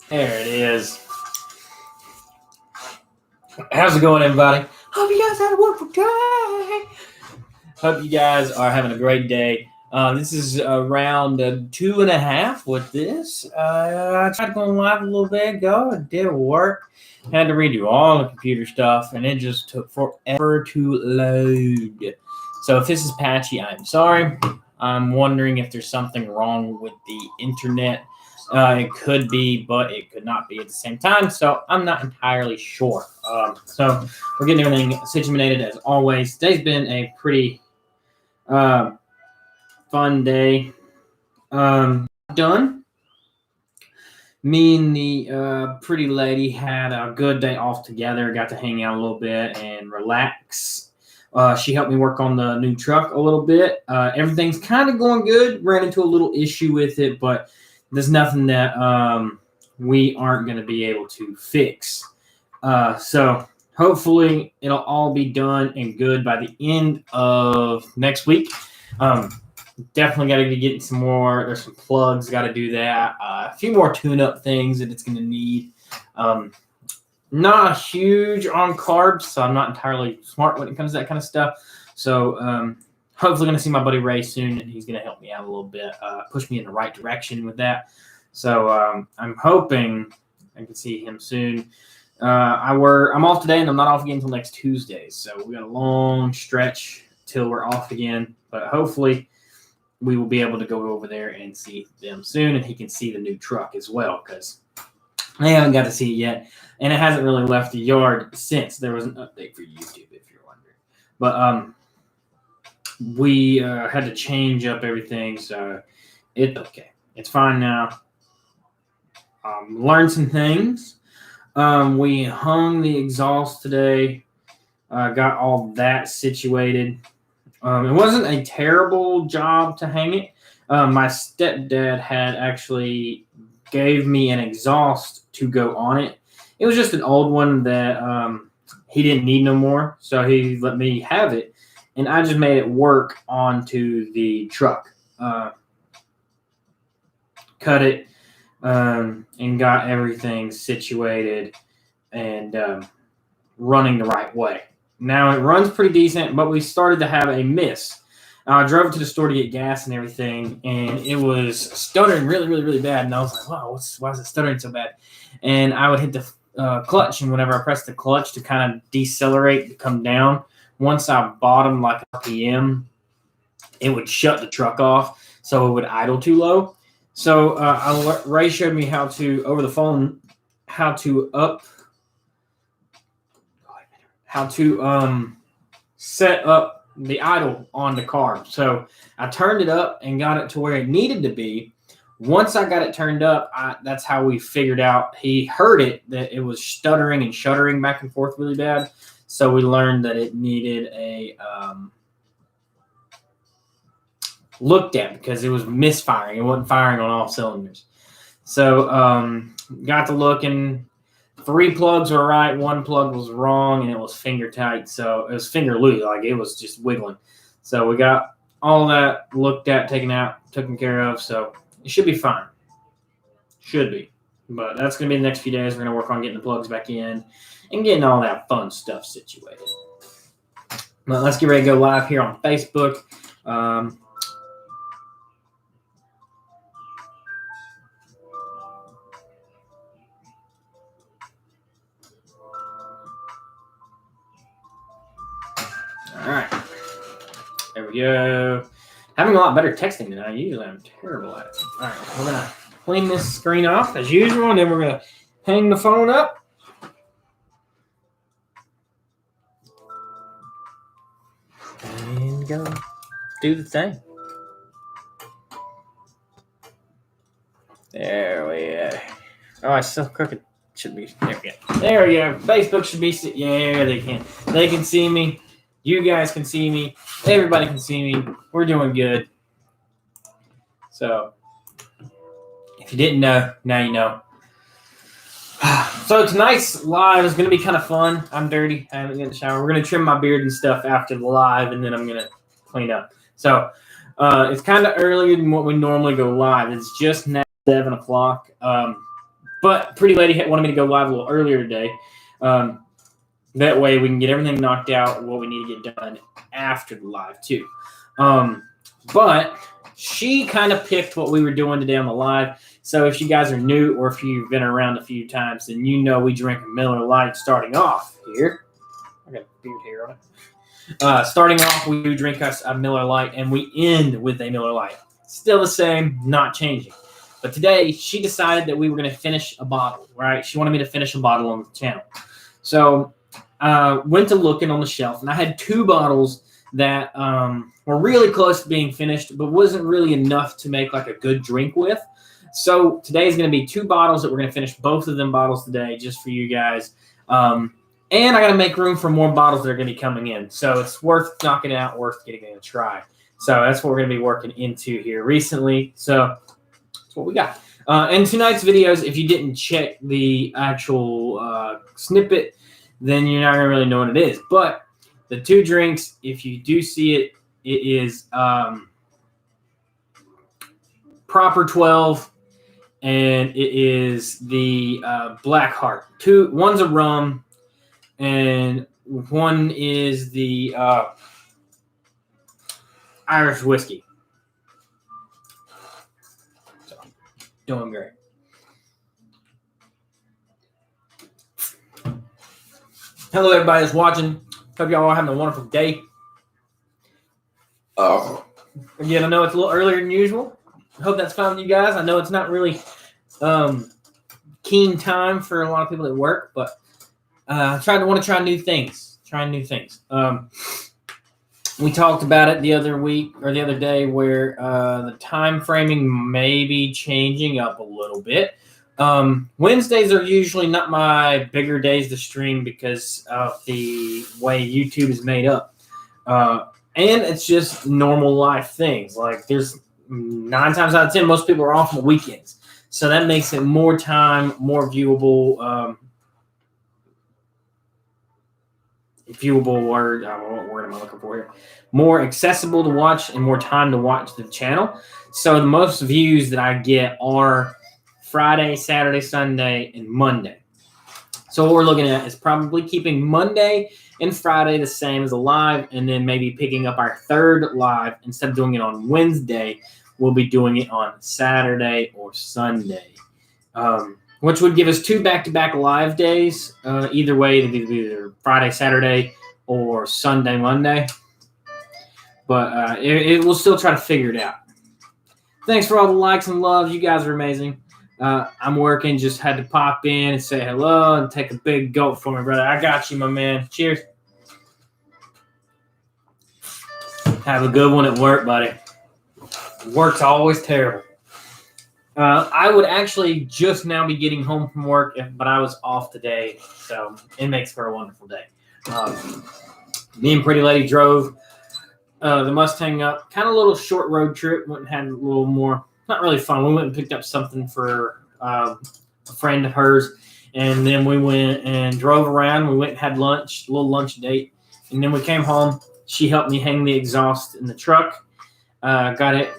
There it is. How's it going, everybody? Hope you guys had a wonderful day. Hope you guys are having a great day. This is round 2.5 with this. I tried going live a little bit ago. It didn't work. Had to redo all the computer stuff, and it just took forever to load. So if this is patchy, I'm sorry. I'm wondering if there's something wrong with the internet. It could be, but it could not be at the same time. So I'm not entirely sure. So we're getting everything situated as always. Today's been a pretty fun day. Done. Me and the pretty lady had a good day off together. Got to hang out a little bit and relax. She helped me work on the new truck a little bit. Everything's kind of going good. Ran into a little issue with it, but there's nothing that we aren't going to be able to fix. So hopefully it'll all be done and good by the end of next week. Definitely got to be getting some more. There's some plugs. Got to do that. A few more tune-up things that it's going to need. Not huge on carbs, so I'm not entirely smart when it comes to that kind of stuff. So hopefully going to see my buddy Ray soon, and he's going to help me out a little bit, push me in the right direction with that. So I'm hoping I can see him soon. I'm off today, and I'm not off again until next Tuesday. So we got a long stretch till we're off again, but hopefully we will be able to go over there and see them soon, and he can see the new truck as well, because I haven't got to see it yet, and it hasn't really left the yard since there was an update for YouTube, if you're wondering. But we had to change up everything, so it's okay. It's fine now. Learned some things. We hung the exhaust today. Got all that situated. It wasn't a terrible job to hang it. My stepdad had actually gave me an exhaust to go on it. It was just an old one that he didn't need no more, so he let me have it, and I just made it work onto the truck. Cut it and got everything situated and running the right way. Now it runs pretty decent, but we started to have a miss. I drove to the store to get gas and everything, and it was stuttering really, really, really bad. And I was like, wow, why is it stuttering so bad? And I would hit the clutch, and whenever I pressed the clutch to kind of decelerate to come down, once I bottomed like RPM, it would shut the truck off, so it would idle too low. So Ray showed me how to, over the phone, how to set up the idle on the car. So I turned it up and got it to where it needed to be. Once I got it turned up, that's how we figured out. He heard it, that it was stuttering and shuddering back and forth really bad. So we learned that it needed a looked at, because it was misfiring. It wasn't firing on all cylinders. So got to looking. 3 plugs were right, 1 plug was wrong, and it was finger tight. So it was finger loose, like it was just wiggling. So we got all that looked at, taken care of. So it should be fine. Should be. But that's going to be the next few days. We're going to work on getting the plugs back in and getting all that fun stuff situated. But let's get ready to go live here on Facebook. All right. There we go. Having a lot better texting than I usually am. Terrible at it. All right. We're going to clean this screen off as usual, and then we're going to hang the phone up. And go do the thing. There we go. Oh, it's so crooked. Should be. There we go. There we go. Facebook should be. Yeah, they can. They can see me. You guys can see me. Everybody can see me. We're doing good. So, if you didn't know, now you know. So tonight's live is going to be kind of fun. I'm dirty. I haven't get in the shower. We're going to trim my beard and stuff after the live, and then I'm going to clean up. So it's kind of earlier than what we normally go live. It's just now 7 o'clock. But Pretty Lady wanted me to go live a little earlier today. That way we can get everything knocked out, what we need to get done after the live too. But she kind of picked what we were doing today on the live. So if you guys are new or if you've been around a few times, then you know we drink a Miller Lite starting off here. I got a beard hair on it. Starting off, we do drink us a Miller Lite, and we end with a Miller Lite. Still the same, not changing. But today, she decided that we were going to finish a bottle, right? She wanted me to finish a bottle on the channel. So went to looking on the shelf, and I had 2 bottles that were really close to being finished, but wasn't really enough to make like a good drink with. So today is going to be 2 bottles that we're going to finish both of them bottles today just for you guys. And I got to make room for more bottles that are going to be coming in. So it's worth knocking it out, worth getting it a try. So that's what we're going to be working into here recently. So that's what we got. And tonight's videos, if you didn't check the actual snippet, then you're not going to really know what it is. But the 2 drinks, if you do see it, it is Proper 12. And it is the Black Heart. One's a rum, and one is the Irish whiskey. So, doing great. Hello, everybody that's watching. Hope y'all are having a wonderful day. Again, I know it's a little earlier than usual. I hope that's fine with you guys. I know it's not really keen time for a lot of people at work, but want to try new things. We talked about it the other week or the other day where the time framing may be changing up a little bit. Wednesdays are usually not my bigger days to stream because of the way YouTube is made up. And it's just normal life things. Like there's 9 times out of 10, most people are off on the weekends. So that makes it more time, more viewable. Viewable word. What word am I looking for here? More accessible to watch and more time to watch the channel. So the most views that I get are Friday, Saturday, Sunday, and Monday. So what we're looking at is probably keeping Monday and Friday the same as a live, and then maybe picking up our 3rd live. Instead of doing it on Wednesday, we'll be doing it on Saturday or Sunday, which would give us 2 back-to-back live days. Either way, it'd be either Friday, Saturday, or Sunday, Monday. But we'll still try to figure it out. Thanks for all the likes and love. You guys are amazing. I'm working. Just had to pop in and say hello and take a big gulp for me, brother. I got you, my man. Cheers. Have a good one at work, buddy. Work's always terrible. I would actually just now be getting home from work, but I was off today, so it makes for a wonderful day. Me and Pretty Lady drove the Mustang up, kind of a little short road trip. Went and had a little more, not really fun. We went and picked up something for a friend of hers, and then we went and drove around. We went and had lunch, a little lunch date, and then we came home. She helped me hang the exhaust in the truck. Got it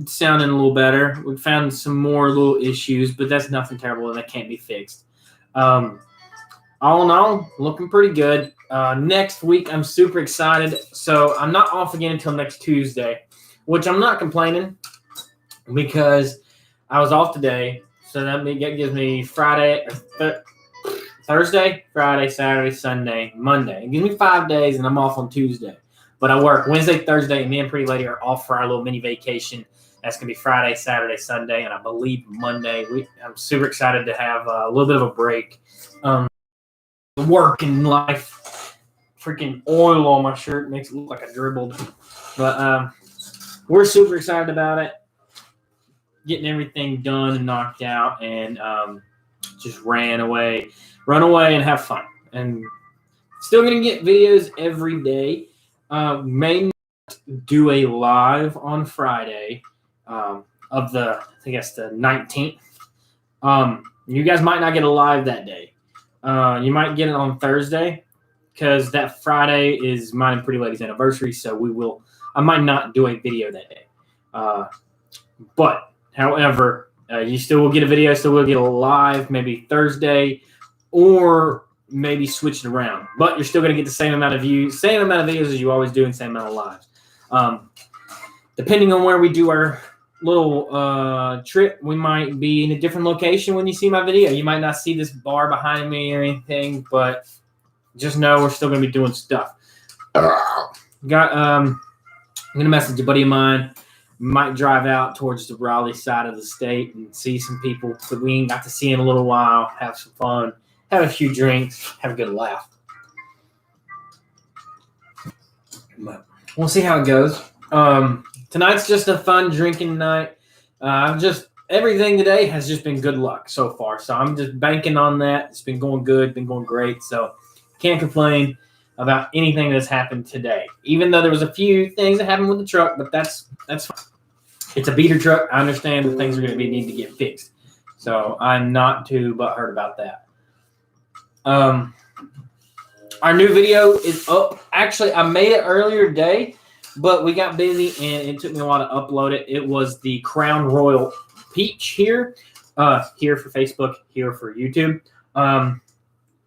sounding a little better. We found some more little issues, but that's nothing terrible that can't be fixed. All in all, looking pretty good. Next week, I'm super excited. So I'm not off again until next Tuesday, which I'm not complaining because I was off today. So that gives me Thursday, Friday, Saturday, Sunday, Monday. It gives me 5 days, and I'm off on Tuesday. But I work Wednesday, Thursday, and me and Pretty Lady are off for our little mini vacation. That's going to be Friday, Saturday, Sunday, and I believe Monday. I'm super excited to have a little bit of a break. Work and life. Freaking oil on my shirt makes it look like I dribbled. But we're super excited about it. Getting everything done and knocked out, and just run away and have fun. And still going to get videos every day. May not do a live on Friday of the, I guess, the 19th. You guys might not get a live that day. You might get it on Thursday because that Friday is mine and Pretty Lady's anniversary, so I might not do a video that day. But, however, You still will get a video, still will get a live, maybe Thursday, or maybe switch it around. But you're still going to get the same amount of views, same amount of videos as you always do, and same amount of lives. Depending on where we do our little trip, we might be in a different location when you see my video. You might not see this bar behind me or anything, but just know we're still going to be doing stuff. I'm going to message a buddy of mine. Might drive out towards the Raleigh side of the state and see some people that we ain't got to see in a little while, have some fun, have a few drinks, have a good laugh. But we'll see how it goes. Tonight's just a fun drinking night. Everything today has just been good luck so far. So I'm just banking on that. It's been going good, been going great. So can't complain about anything that's happened today. Even though there was a few things that happened with the truck, but that's fine. It's a beater truck. I understand that things are going to need to get fixed. So I'm not too butthurt about that. Our new video is up. Actually, I made it earlier today, but we got busy and it took me a while to upload it. It was the Crown Royal Peach here for Facebook, here for YouTube.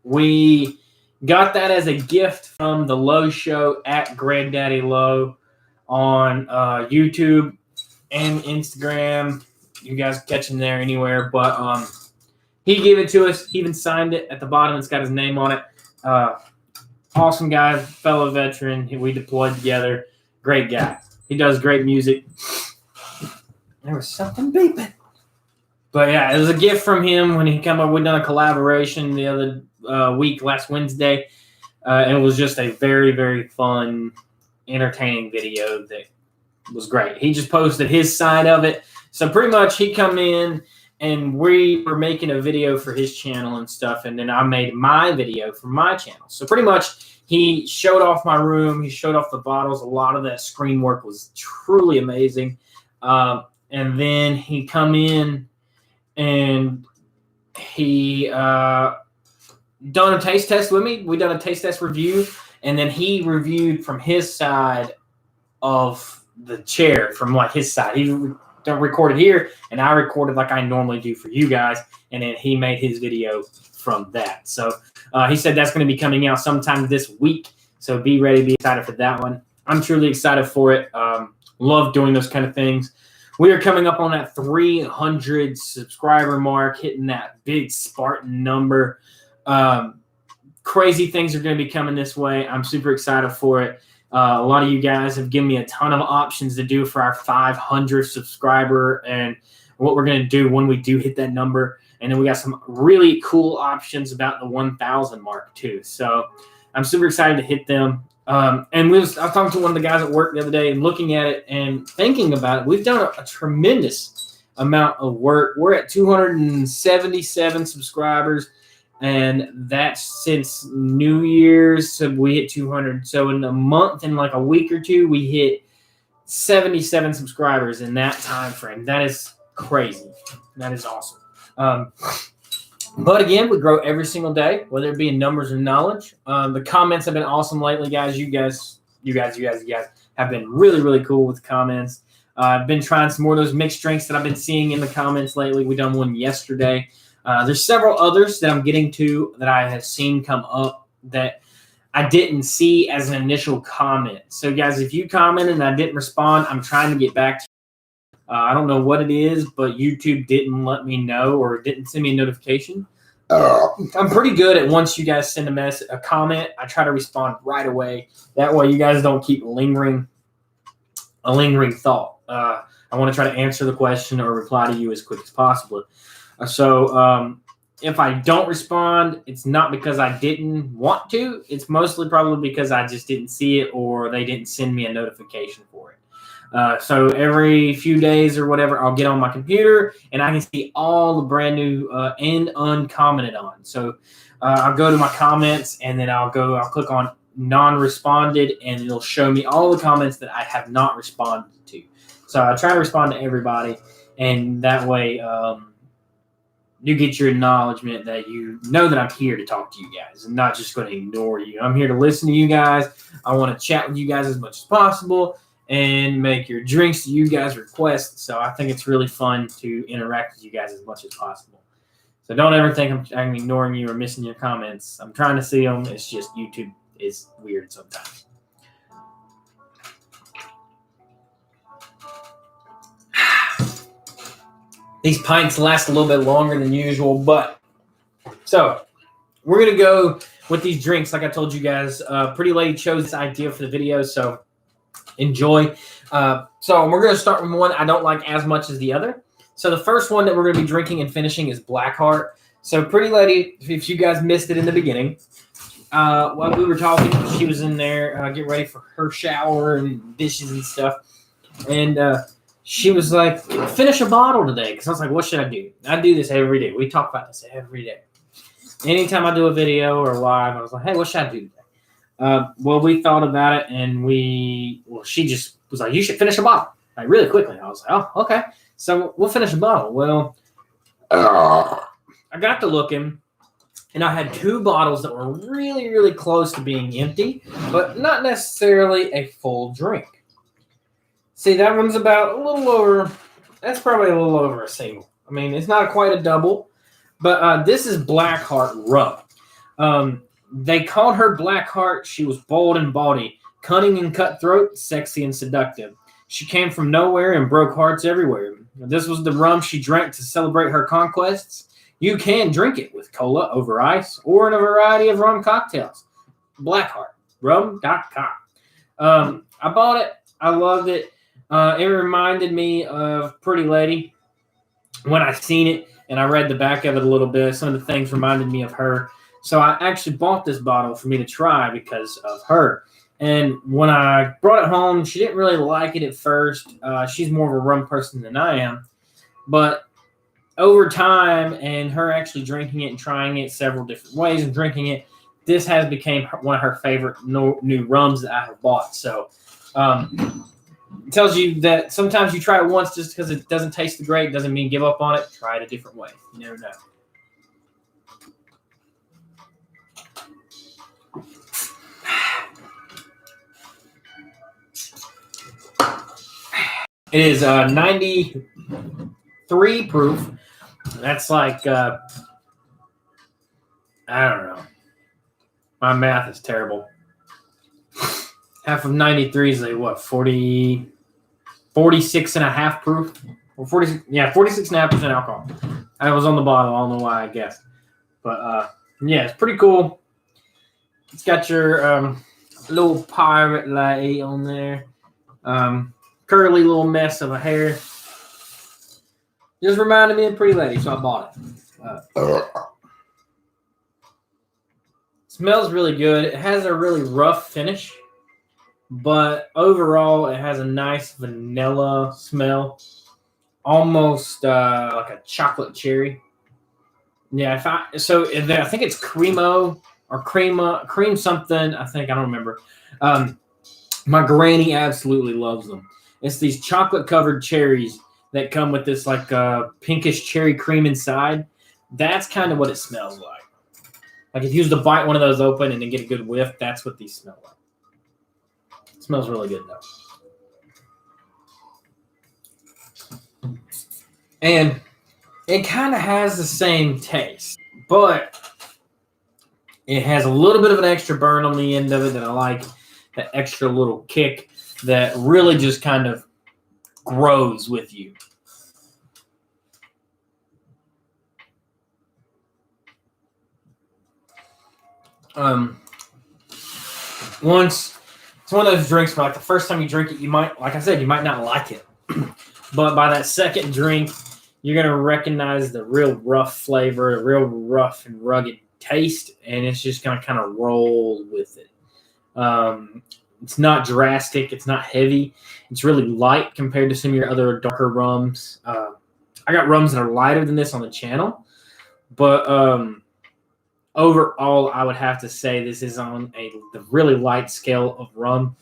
We got that as a gift from the Lowe Show at Granddaddy Lowe on YouTube and Instagram. You guys can catch him there anywhere. But he gave it to us. He even signed it at the bottom. It's got his name on it. Awesome guy, fellow veteran. We deployed together. Great guy. He does great music. There was something beeping. But yeah, it was a gift from him when he came up. We done a collaboration the other week, last Wednesday. And it was just a very, very fun, entertaining video that was great. He just posted his side of it. So pretty much he come in and we were making a video for his channel and stuff. And then I made my video for my channel. So pretty much he showed off my room. He showed off the bottles. A lot of that screen work was truly amazing. And then he come in and he done a taste test with me. We done a taste test review. And then he reviewed from his side of the chair, from like his side. He recorded here, and I recorded like I normally do for you guys, and then he made his video from that. So he said that's going to be coming out sometime this week, so be ready, be excited for that one. I'm truly excited for it. Love doing those kind of things. We are coming up on that 300 subscriber mark, hitting that big Spartan number. Crazy things are going to be coming this way. I'm super excited for it. A lot of you guys have given me a ton of options to do for our 500 subscriber and what we're going to do when we do hit that number. And then we got some really cool options about the 1,000 mark too. So I'm super excited to hit them. And I was talking to one of the guys at work the other day and looking at it and thinking about it. We've done a tremendous amount of work. We're at 277 subscribers. And that's since New Year's, so we hit 200. So in a month, in like a week or two, we hit 77 subscribers in that time frame. That is crazy. That is awesome. But again, we grow every single day, whether it be in numbers or knowledge. The comments have been awesome lately, guys. You guys have been really, really cool with the comments. I've been trying some more of those mixed drinks that I've been seeing in the comments lately. We done one yesterday. There's several others that I'm getting to that I have seen come up that I didn't see as an initial comment. So, guys, if you commented and I didn't respond, I'm trying to get back to you. I don't know what it is, but YouTube didn't let me know or didn't send me a notification. I'm pretty good at once you guys send a comment, I try to respond right away. That way you guys don't keep a lingering thought. I want to try to answer the question or reply to you as quick as possible. So if I don't respond, it's not because I didn't want to. It's mostly probably because I just didn't see it or they didn't send me a notification for it. So every few days or whatever, I'll get on my computer and I can see all the brand new and uncommented on. So I'll go to my comments and then I'll click on non-responded and it'll show me all the comments that I have not responded to. So I try to respond to everybody, and that way you get your acknowledgement that you know that I'm here to talk to you guys and not just going to ignore you. I'm here to listen to you guys. I want to chat with you guys as much as possible. and make your drinks that you guys request. So I think it's really fun to interact with you guys as much as possible. So don't ever think I'm ignoring you or missing your comments. I'm trying to see them. It's just YouTube is weird sometimes. These pints last a little bit longer than usual, but so we're going to go with these drinks. Like I told you guys, Pretty Lady chose this idea for the video, so enjoy. So we're going to start with one I don't like as much as the other. So the first one that we're going to be drinking and finishing is Blackheart. So Pretty Lady, if you guys missed it in the beginning, while we were talking, she was in there getting ready for her shower and dishes and stuff. And she was like, finish a bottle today. Because I was like, what should I do? I do this every day. We talk about this every day. Anytime I do a video or live, I was like, hey, what should I do today? Well, we thought about it, and she just was like, you should finish a bottle. Like, really quickly. I was like, oh, okay. So we'll finish a bottle. Well, I got to looking, and I had 2 bottles that were really, really close to being empty, but not necessarily a full drink. See, that one's about a little over, that's probably a little over a single. I mean, it's not quite a double, but this is Blackheart rum. They called her Blackheart. She was bold and bawdy, cunning and cutthroat, sexy and seductive. She came from nowhere and broke hearts everywhere. This was the rum she drank to celebrate her conquests. You can drink it with cola over ice or in a variety of rum cocktails. Blackheart, rum.com. I bought it. I loved it. It reminded me of Pretty Lady when I seen it, and I read the back of it a little bit. Some of the things reminded me of her. So I actually bought this bottle for me to try because of her. And when I brought it home, she didn't really like it at first. She's more of a rum person than I am. But over time and her actually drinking it and trying it several different ways and drinking it, this has become one of her favorite new rums that I have bought. So it tells you that sometimes you try it once just because it doesn't taste great doesn't mean give up on it. Try it a different way. You never know. It is 93 proof. That's like, I don't know. My math is terrible. Half of 93 is like what, 46 and a half proof? Or 46.5% alcohol. I was on the bottle. I don't know why I guessed. But yeah, it's pretty cool. It's got your little pirate lady on there. Curly little mess of a hair. Just reminded me of Pretty Lady, so I bought it. Smells really good. It has a really rough finish, but overall it has a nice vanilla smell, almost like a chocolate cherry. Yeah, I think it's Cremo or cream something. I don't remember. My granny absolutely loves them. It's these chocolate covered cherries that come with this like pinkish cherry cream inside. That's kind of what it smells like. Like if you was to bite one of those open and then get a good whiff, that's what these smell like. It smells really good though. And it kind of has the same taste, but it has a little bit of an extra burn on the end of it that I like. That extra little kick that really just kind of grows with you. Once it's one of those drinks where like the first time you drink it, you might, like I said, you might not like it. But by that second drink, you're going to recognize the real rough flavor, the real rough and rugged taste, and it's just going to kind of roll with it. It's not drastic. It's not heavy. It's really light compared to some of your other darker rums. I got rums that are lighter than this on the channel, but overall, I would have to say this is on the really light scale of rum.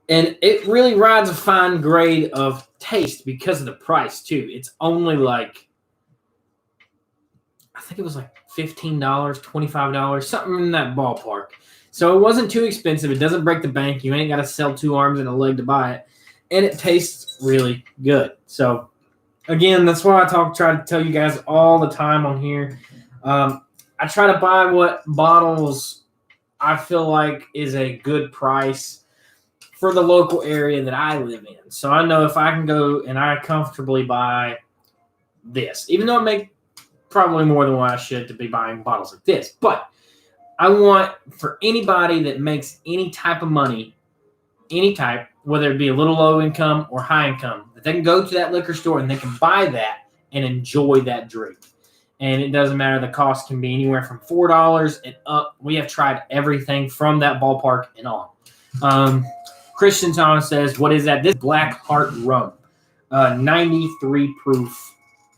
And it really rides a fine grade of taste because of the price, too. It's only like, I think it was like $15, $25, something in that ballpark. So it wasn't too expensive. It doesn't break the bank. You ain't got to sell 2 arms and a leg to buy it. And it tastes really good. So, again, that's why try to tell you guys all the time on here. I try to buy what bottles I feel like is a good price for the local area that I live in. So I know if I can go and I comfortably buy this, even though I make probably more than what I should to be buying bottles like this. But I want for anybody that makes any type of money, any type, whether it be a little low income or high income, that they can go to that liquor store and they can buy that and enjoy that drink. And it doesn't matter. The cost can be anywhere from $4 and up. We have tried everything from that ballpark and on. Christian Thomas says, what is that? This Black Heart rum. 93 proof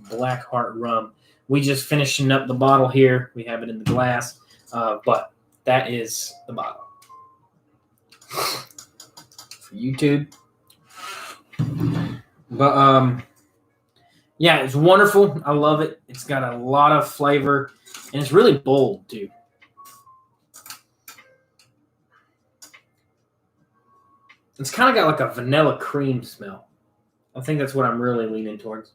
Black Heart rum. We just finishing up the bottle here. We have it in the glass. But that is the bottle. For YouTube. But, yeah, it's wonderful. I love it. It's got a lot of flavor, and it's really bold, too. It's kind of got like a vanilla cream smell. I think that's what I'm really leaning towards.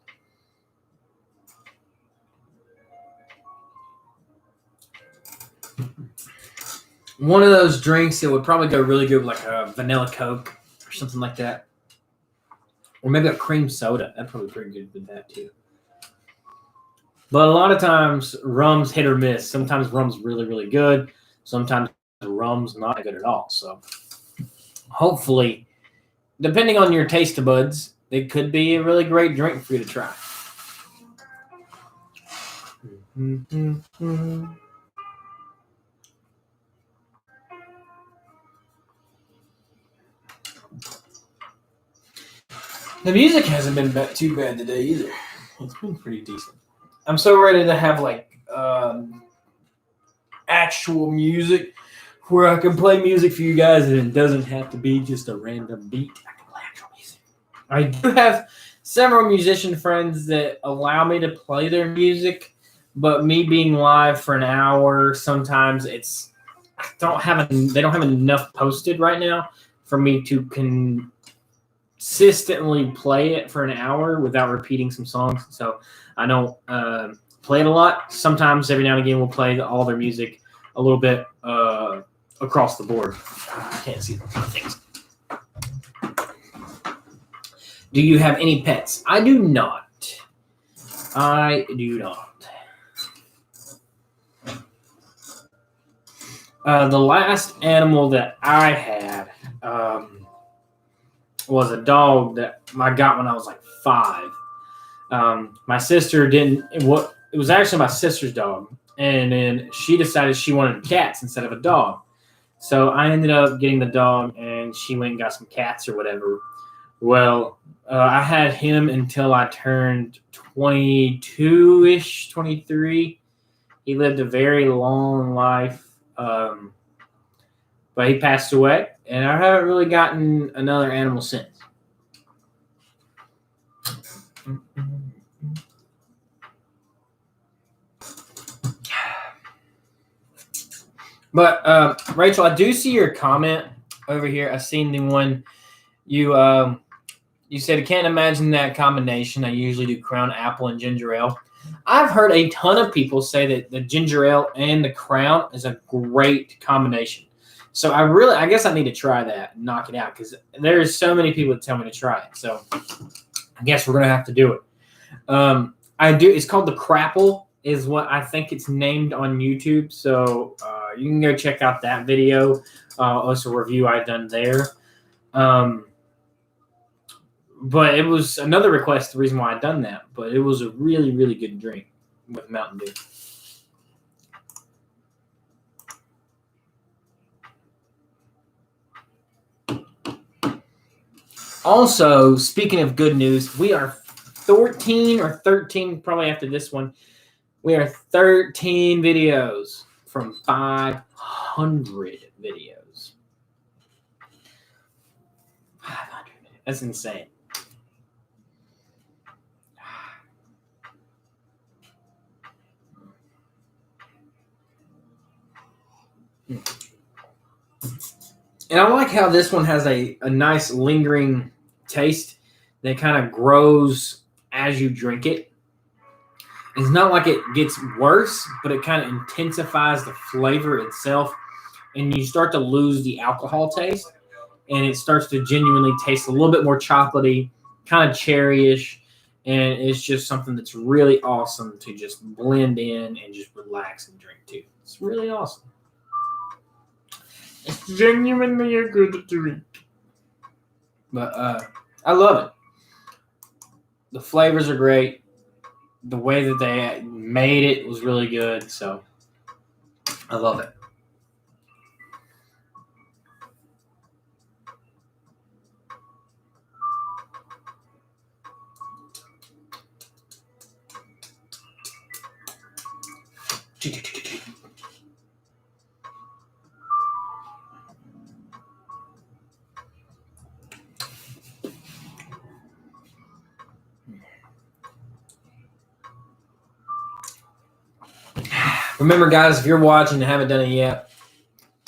One of those drinks that would probably go really good with like a vanilla Coke or something like that. Or maybe a cream soda. That'd probably be pretty good with that too. But a lot of times, rum's hit or miss. Sometimes rum's really, really good. Sometimes rum's not good at all. So hopefully, depending on your taste buds, it could be a really great drink for you to try. The music hasn't been too bad today either. It's been pretty decent. I'm so ready to have like actual music where I can play music for you guys and it doesn't have to be just a random beat. I can play actual music. I do have several musician friends that allow me to play their music, but me being live for an hour, sometimes they don't have enough posted right now for me to consistently play it for an hour without repeating some songs. So I don't play it a lot. Sometimes every now and again we'll play all their music a little bit across the board. I can't see the things. Do you have any pets? I do not. I do not. The last animal that I had was a dog that I got when I was like 5. My sister didn't. It was actually my sister's dog, and then she decided she wanted cats instead of a dog. So I ended up getting the dog, and she went and got some cats or whatever. Well, I had him until I turned 22-ish, 23. He lived a very long life, but he passed away, and I haven't really gotten another animal since. But Rachel, I do see your comment over here. I seen the one you said. I can't imagine that combination. I usually do Crown Apple and ginger ale. I've heard a ton of people say that the ginger ale and the Crown is a great combination. So I guess I need to try that and knock it out because there's so many people that tell me to try it. So I guess we're gonna have to do it. It's called the Crapple, is what I think it's named on YouTube. So you can go check out that video. It's a review I've done there. But it was another request, the reason why I'd done that. But it was a really, really good drink with Mountain Dew. Also, speaking of good news, we are 14 or 13, probably after this one. We are 13 videos from 500 videos. 500. That's insane. And I like how this one has a nice lingering taste that kind of grows as you drink it. It's not like it gets worse, but it kind of intensifies the flavor itself. And you start to lose the alcohol taste. And it starts to genuinely taste a little bit more chocolatey, kind of cherryish. And it's just something that's really awesome to just blend in and just relax and drink too. It's really awesome. It's genuinely a good drink. But I love it. The flavors are great. The way that they made it was really good. So I love it. Remember, guys, if you're watching and haven't done it yet,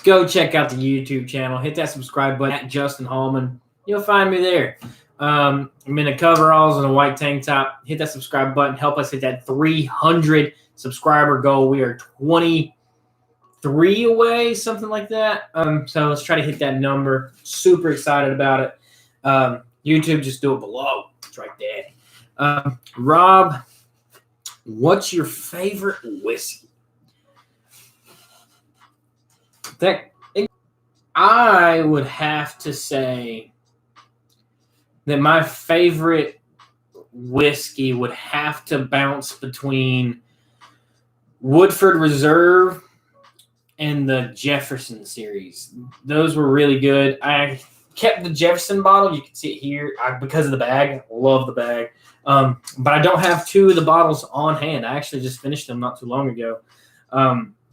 go check out the YouTube channel. Hit that subscribe button at Justin Hallman. You'll find me there. I'm in the coveralls and a white tank top. Hit that subscribe button. Help us hit that 300 subscriber goal. We are 23 away, something like that. So let's try to hit that number. Super excited about it. YouTube, just do it below. It's right there. Rob, what's your favorite whiskey? I would have to say that my favorite whiskey would have to bounce between Woodford Reserve and the Jefferson series. Those were really good. I kept the Jefferson bottle. You can see it here because of the bag. I love the bag. But I don't have two of the bottles on hand. I actually just finished them not too long ago.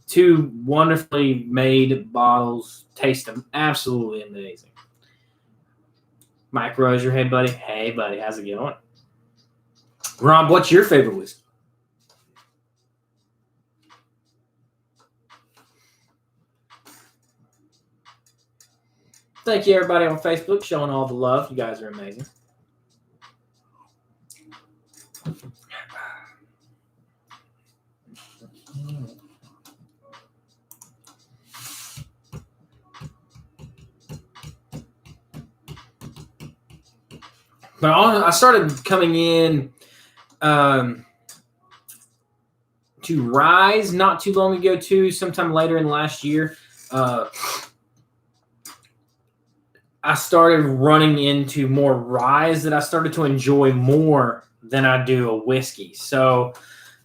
Two wonderfully made bottles. Taste them absolutely amazing. Mike Rose, your head buddy. Hey, buddy, how's it going? Rob, what's your favorite whiskey? Thank you, everybody on Facebook, showing all the love. You guys are amazing. But I started coming in to Rise not too long ago, too. Sometime later in last year, I started running into more Rise that I started to enjoy more than I do a whiskey. So,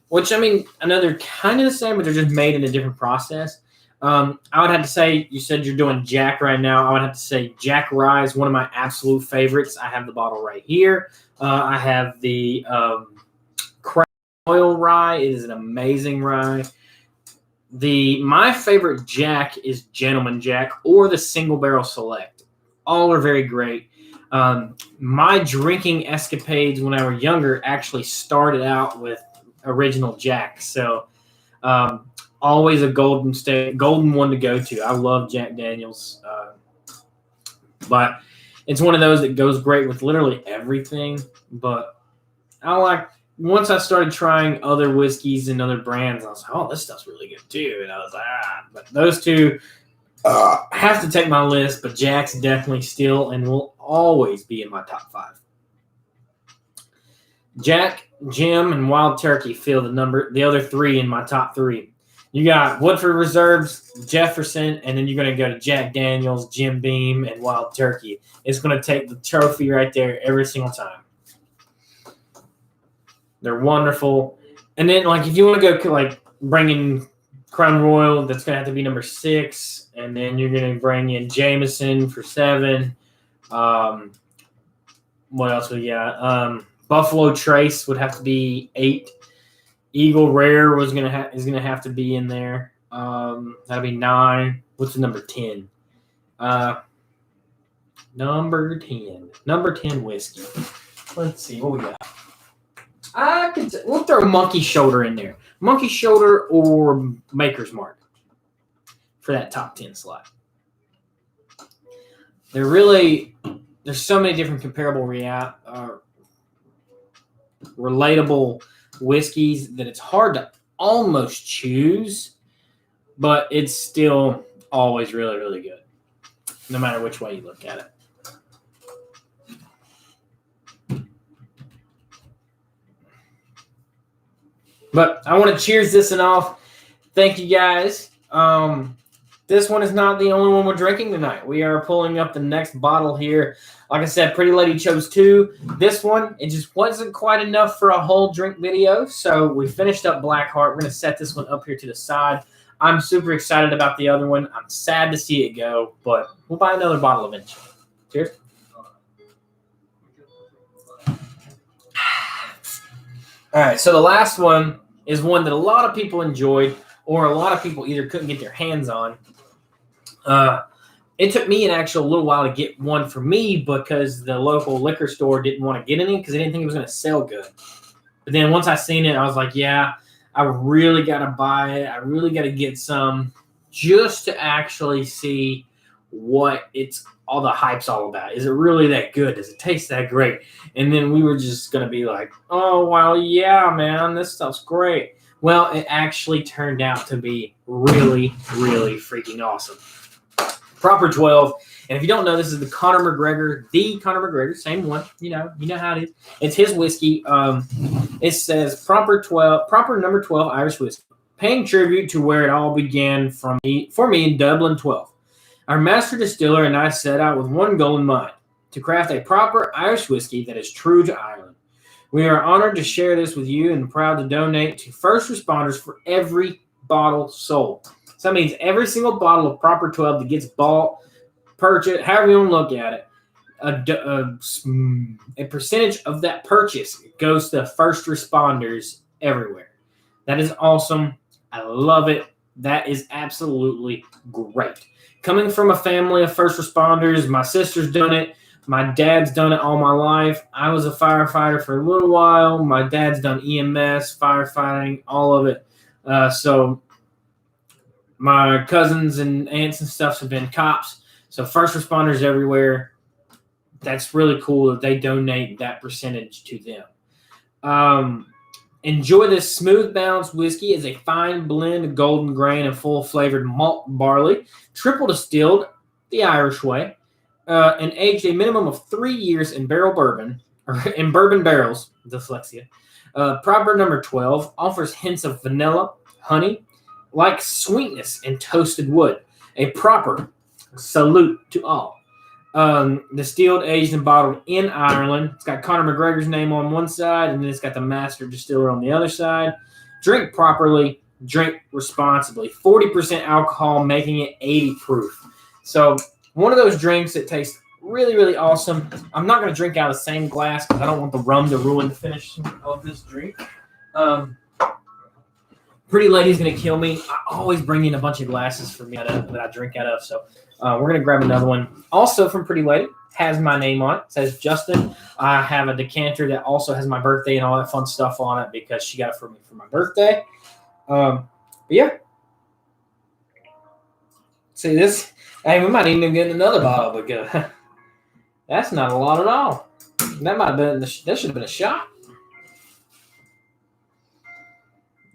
which, I mean, another kind of the same, but they're just made in a different process. I would have to say, you said you're doing Jack right now. I would have to say Jack Rye is one of my absolute favorites. I have the bottle right here. I have the Crown Royal Rye. It is an amazing rye. My favorite Jack is Gentleman Jack or the Single Barrel Select. All are very great. My drinking escapades when I was younger actually started out with original Jack. So, always a golden one to go to. I love Jack Daniels, but it's one of those that goes great with literally everything. But once I started trying other whiskeys and other brands, I was like, oh, this stuff's really good too. And I was like, but those two have to take my list. But Jack's definitely still and will always be in my top 5. Jack, Jim, and Wild Turkey fill the other 3 in my top 3. You got Woodford Reserves, Jefferson, and then you're going to go to Jack Daniels, Jim Beam, and Wild Turkey. It's going to take the trophy right there every single time. They're wonderful. And then, if you want to go, bring in Crown Royal, that's going to have to be number 6. And then you're going to bring in Jameson for 7. What else we got? Buffalo Trace would have to be 8. Eagle Rare is gonna have to be in there. That'll be 9. What's the number 10? Number 10 whiskey. Let's see what we got. We'll throw Monkey Shoulder in there. Monkey Shoulder or Maker's Mark for that top 10 slot. there's so many different comparable relatable whiskeys that it's hard to almost choose, but it's still always really, really good, no matter which way you look at it. But I want to cheers this one off. Thank you, guys. This one is not the only one we're drinking tonight. We are pulling up the next bottle here. Like I said, Pretty Lady chose 2. This one, it just wasn't quite enough for a whole drink video, so we finished up Blackheart. We're going to set this one up here to the side. I'm super excited about the other one. I'm sad to see it go, but we'll buy another bottle eventually. Cheers. All right, so the last one is one that a lot of people enjoyed, or a lot of people either couldn't get their hands on. It took me an actual little while to get one for me because the local liquor store didn't want to get any because they didn't think it was going to sell good. But then once I seen it, I was like, yeah, I really got to buy it. I really got to get some just to actually see what all the hype's all about. Is it really that good? Does it taste that great? And then we were just going to be like, oh, well, yeah, man, this stuff's great. Well, it actually turned out to be really, really freaking awesome. Proper 12. And if you don't know, this is the Conor McGregor, same one. You know how it is. It's his whiskey. It says proper number 12 Irish whiskey, paying tribute to where it all began for me in Dublin 12. Our master distiller and I set out with one goal in mind, to craft a proper Irish whiskey that is true to Ireland. We are honored to share this with you and proud to donate to first responders for every bottle sold. So that means every single bottle of Proper 12 that gets bought, purchased, however you want to look at it, a percentage of that purchase goes to first responders everywhere. That is awesome. I love it. That is absolutely great. Coming from a family of first responders, my sister's done it. My dad's done it all my life. I was a firefighter for a little while. My dad's done EMS, firefighting, all of it. So my cousins and aunts and stuff have been cops. So first responders everywhere. That's really cool that they donate that percentage to them. Enjoy this smooth balanced whiskey. It's a fine blend of golden grain and full flavored malt barley, triple distilled the Irish way. And aged a minimum of 3 years in bourbon barrels. Dyslexia. Proper number 12 offers hints of vanilla, honey, like sweetness and toasted wood. A proper salute to all. Distilled, aged, and bottled in Ireland. It's got Conor McGregor's name on one side, and then it's got the master distiller on the other side. Drink properly, drink responsibly. 40% alcohol, making it 80 proof. So one of those drinks that tastes really, really awesome. I'm not going to drink out of the same glass because I don't want the rum to ruin the finish of this drink. Pretty Lady's going to kill me. I always bring in a bunch of glasses for me that I drink out of. So we're going to grab another one. Also from Pretty Lady, has my name on it. It says Justin. I have a decanter that also has my birthday and all that fun stuff on it because she got it for me for my birthday. But yeah. See this? Hey, we might even get another bottle because that's not a lot at all. That might have been that should have been a shot.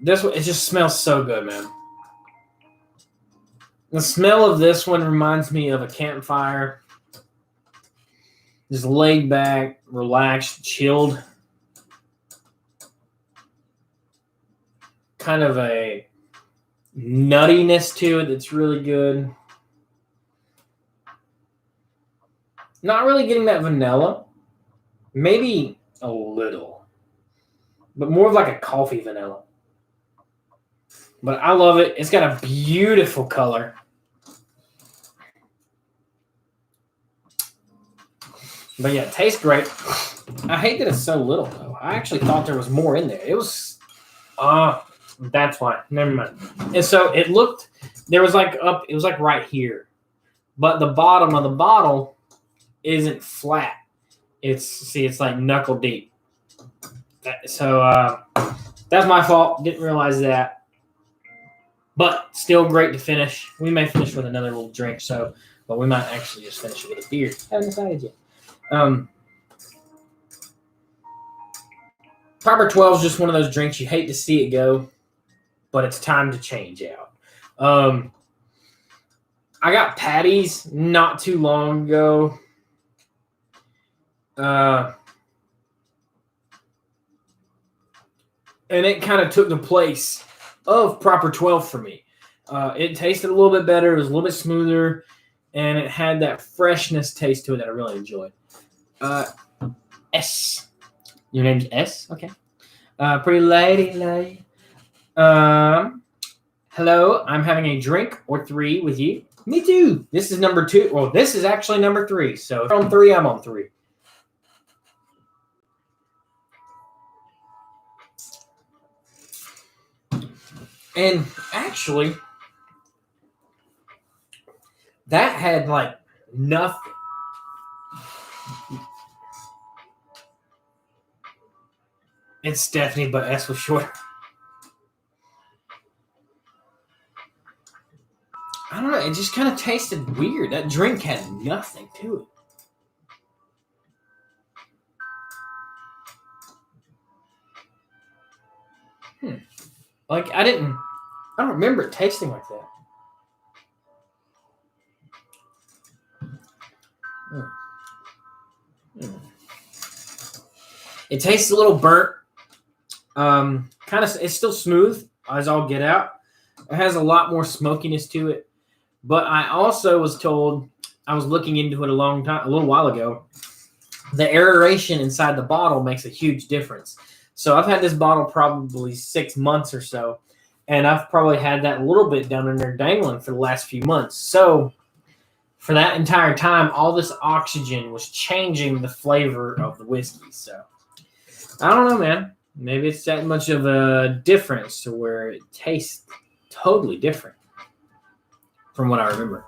This one, it just smells so good, man. The smell of this one reminds me of a campfire. Just laid back, relaxed, chilled. Kind of a nuttiness to it that's really good. Not really getting that vanilla. Maybe a little. But more of like a coffee vanilla. But I love it. It's got a beautiful color. But yeah, it tastes great. I hate that it's so little, though. I actually thought there was more in there. It was... that's why. Never mind. And so it looked... There was like up... It was like right here. But the bottom of the bottle isn't flat. It's like knuckle deep. So that's my fault. Didn't realize that. But still great to finish. We may finish with another little drink. So But we might actually just finish it with a beer. Haven't decided yet. Proper 12 is just one of those drinks you hate to see it go, but it's time to change out. I got Patty's not too long ago. And it kind of took the place of Proper 12 for me. It tasted a little bit better. It was a little bit smoother, and it had that freshness taste to it that I really enjoyed. S. Your name's S? Okay. Pretty lady. Hello, I'm having a drink or 3 with you. Me too. This is number 2. Well, this is actually number 3. So if you're on 3, I'm on 3. And actually, that had like nothing. It's Stephanie, but S was short. I don't know. It just kind of tasted weird. That drink had nothing to it. Like, I don't remember it tasting like that. It tastes a little burnt. It's still smooth as all get out. It has a lot more smokiness to it. But I also was told, I was looking into it a little while ago, the aeration inside the bottle makes a huge difference. So I've had this bottle probably 6 months or so, and I've probably had that little bit down in there dangling for the last few months. So for that entire time, all this oxygen was changing the flavor of the whiskey. So I don't know, man. Maybe it's that much of a difference to where it tastes totally different from what I remember.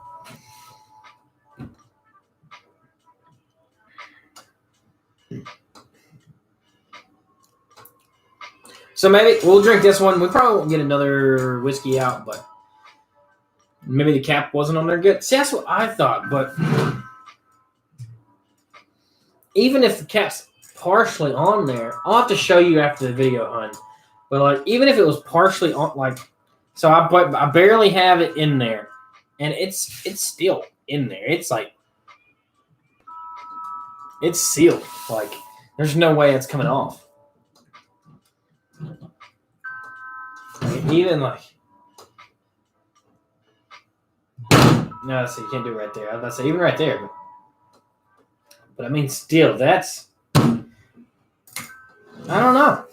So maybe we'll drink this one. We probably won't get another whiskey out, but maybe the cap wasn't on there good. See, that's what I thought, but even if the cap's partially on there, I'll have to show you after the video, hon. But like, even if it was partially on, like, so I barely have it in there, and it's still in there. It's like, it's sealed. Like, there's no way it's coming off. Like, even like, no, so you can't do it right there. I was about to say even right there, but I mean, still, that's, I don't know.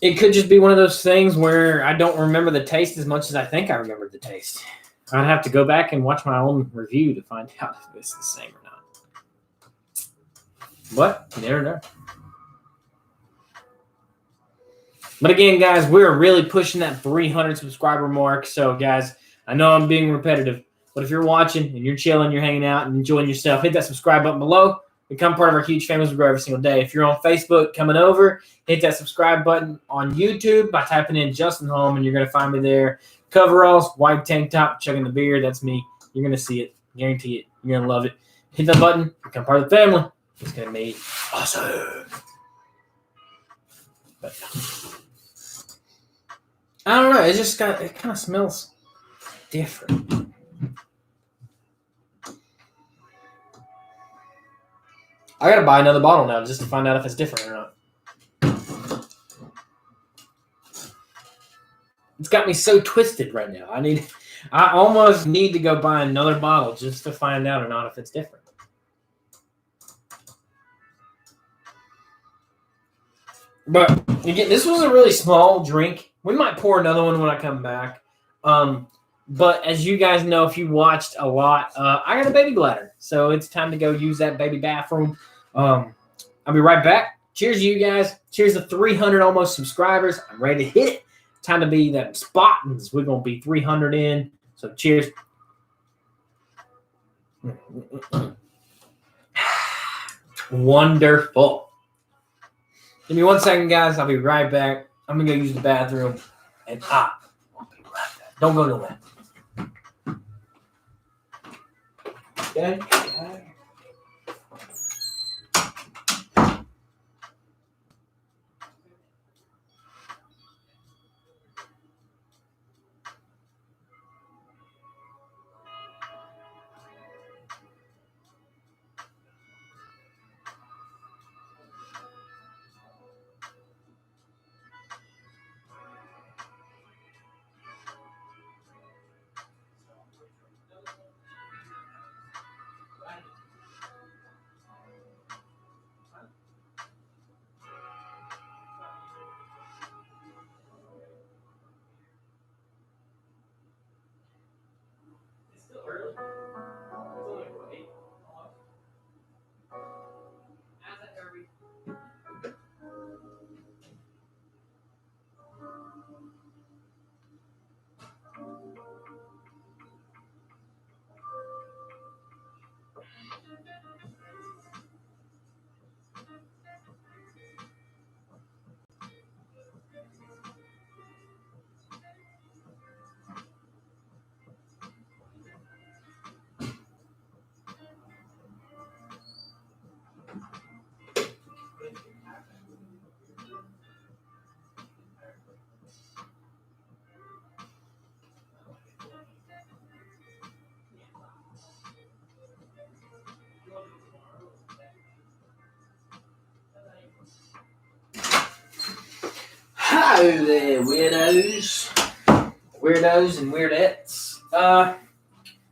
It could just be one of those things where I don't remember the taste as much as I think I remembered the taste. I'd have to go back and watch my own review to find out if it's the same or not. But you never know. But again, guys, we're really pushing that 300 subscriber mark. So, guys, I know I'm being repetitive, but if you're watching and you're chilling, you're hanging out and enjoying yourself, hit that subscribe button below. Become part of our huge family. We grow every single day. If you're on Facebook coming over, hit that subscribe button on YouTube by typing in Justin Holm, and you're going to find me there. Coveralls, white tank top, chugging the beer. That's me. You're going to see it. Guarantee it. You're going to love it. Hit that button. Become part of the family. It's going to be awesome. But I don't know. It kind of smells different. I gotta buy another bottle now just to find out if it's different or not. It's got me so twisted right now. I almost need to go buy another bottle just to find out or not if it's different. But again, this was a really small drink. We might pour another one when I come back. But as you guys know, if you watched a lot, I got a baby bladder. So it's time to go use that baby bathroom. I'll be right back. Cheers to you guys. Cheers to 300 almost subscribers. I'm ready to hit it. Time to be that Spartans. We're going to be 300 in. So cheers. Wonderful. Give me 1 second, guys. I'll be right back. I'm going to go use the bathroom. And I'll be right back. Don't go nowhere. Okay. It's still early. It's only 8. Hi there, weirdos. Weirdos and weirdettes.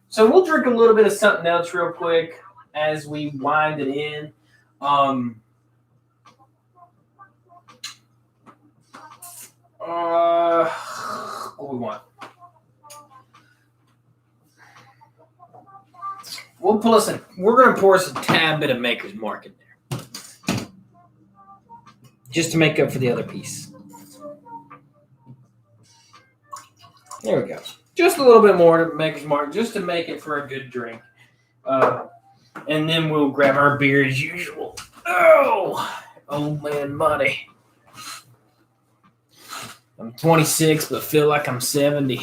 So we'll drink a little bit of something else real quick as we wind it in. What we want? We're gonna pour us a tad bit of Maker's Mark in there, just to make up for the other piece. There we go. Just a little bit more to Maker's Mark, just to make it for a good drink. And then we'll grab our beer as usual. Oh, old man money. I'm 26, but feel like I'm 70.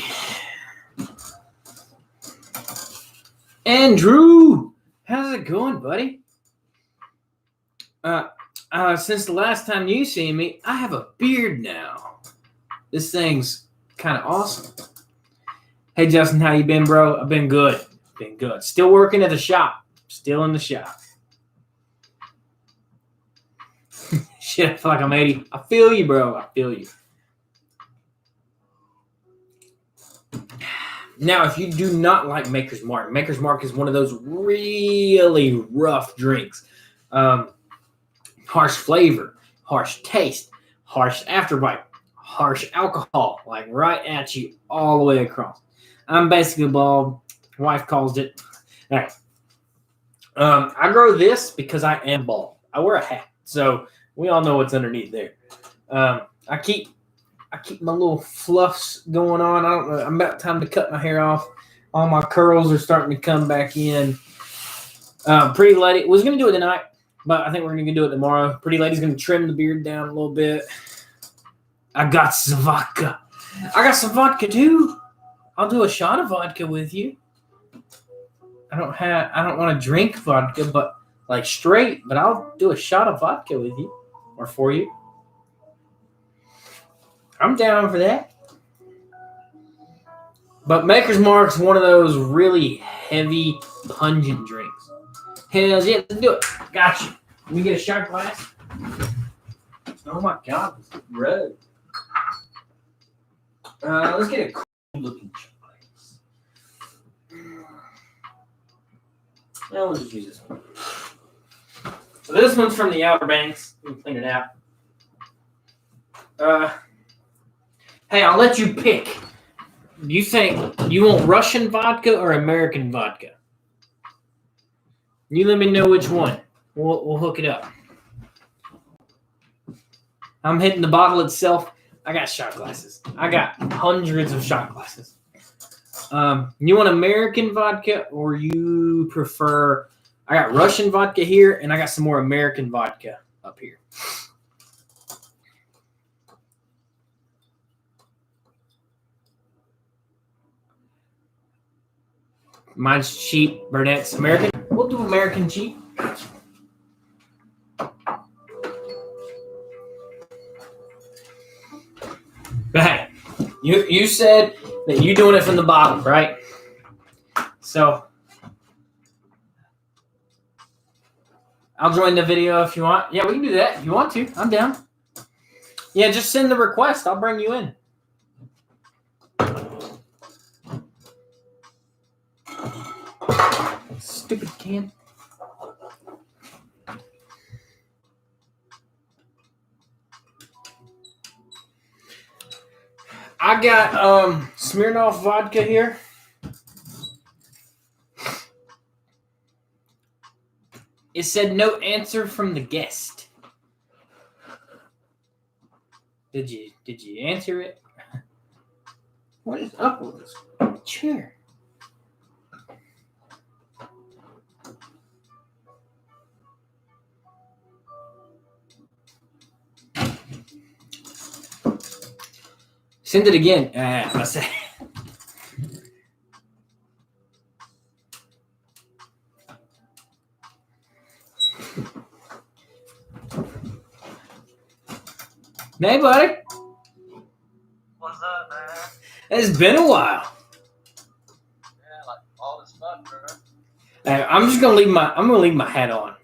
Andrew, how's it going, buddy? Since the last time you seen me, I have a beard now. This thing's kind of awesome. Hey, Justin, how you been, bro? I've been good. Still working at the shop. Still in the shop. Shit, I feel like I'm 80. I feel you, bro. I feel you. Now, if you do not like Maker's Mark is one of those really rough drinks. Harsh flavor, harsh taste, harsh afterbite, harsh alcohol, like right at you all the way across. I'm basically bald. Wife calls it. All right. I grow this because I am bald. I wear a hat, so we all know what's underneath there. I keep my little fluffs going on. I don't know. I'm about time to cut my hair off. All my curls are starting to come back in. Pretty Lady was going to do it tonight, but I think we're going to do it tomorrow. Pretty Lady's going to trim the beard down a little bit. I got some vodka. I got some vodka too. I'll do a shot of vodka with you. I don't want to drink vodka, but like straight, but I'll do a shot of vodka with you or for you. I'm down for that. But Maker's Mark's one of those really heavy, pungent drinks. Hells yeah, let's do it. Got you. Can we get a shot glass? Oh my God, this is red. Let's get a cool looking shot glass. Now we'll just use this one. So this one's from the Outer Banks. We can clean it out. Hey, I'll let you pick. You think you want Russian vodka or American vodka? You let me know which one. We'll hook it up. I'm hitting the bottle itself. I got shot glasses. I got hundreds of shot glasses. You want American vodka or you prefer... I got Russian vodka here and I got some more American vodka up here. Mine's cheap. Burnett's American. We'll do American cheap. But hey, you said that you're doing it from the bottom, right? So I'll join the video if you want. Yeah, we can do that if you want to. I'm down. Yeah, just send the request. I'll bring you in. Stupid can. I got Smirnoff vodka here. It said no answer from the guest. Did you answer it? What is up with this chair? Send it again. I say. Hey, buddy. What's up, man? It's been a while. Yeah, like all this stuff, bro. Hey, I'm gonna leave my hat on.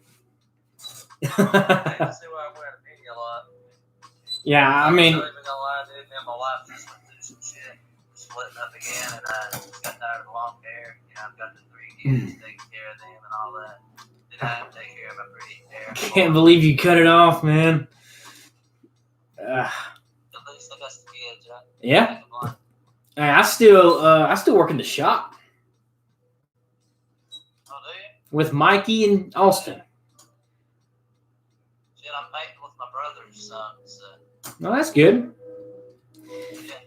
I see why I wear a beanie a lot. Yeah, I mean, I'm not even gonna lie, dude. Me and my wife just went through some shit. Splitting up again, and I just got tired of the long hair. You know, I've got the 3 kids, taking care of them and all that. Then I have to take care of my pretty hair. can't believe you cut it off, man. At least I got the kids, right? Yeah. Hey, I still work in the shop Oh, do you? with Mikey and Austin. Shit, I'm mating with my brother's son, so No, that's good. yeah,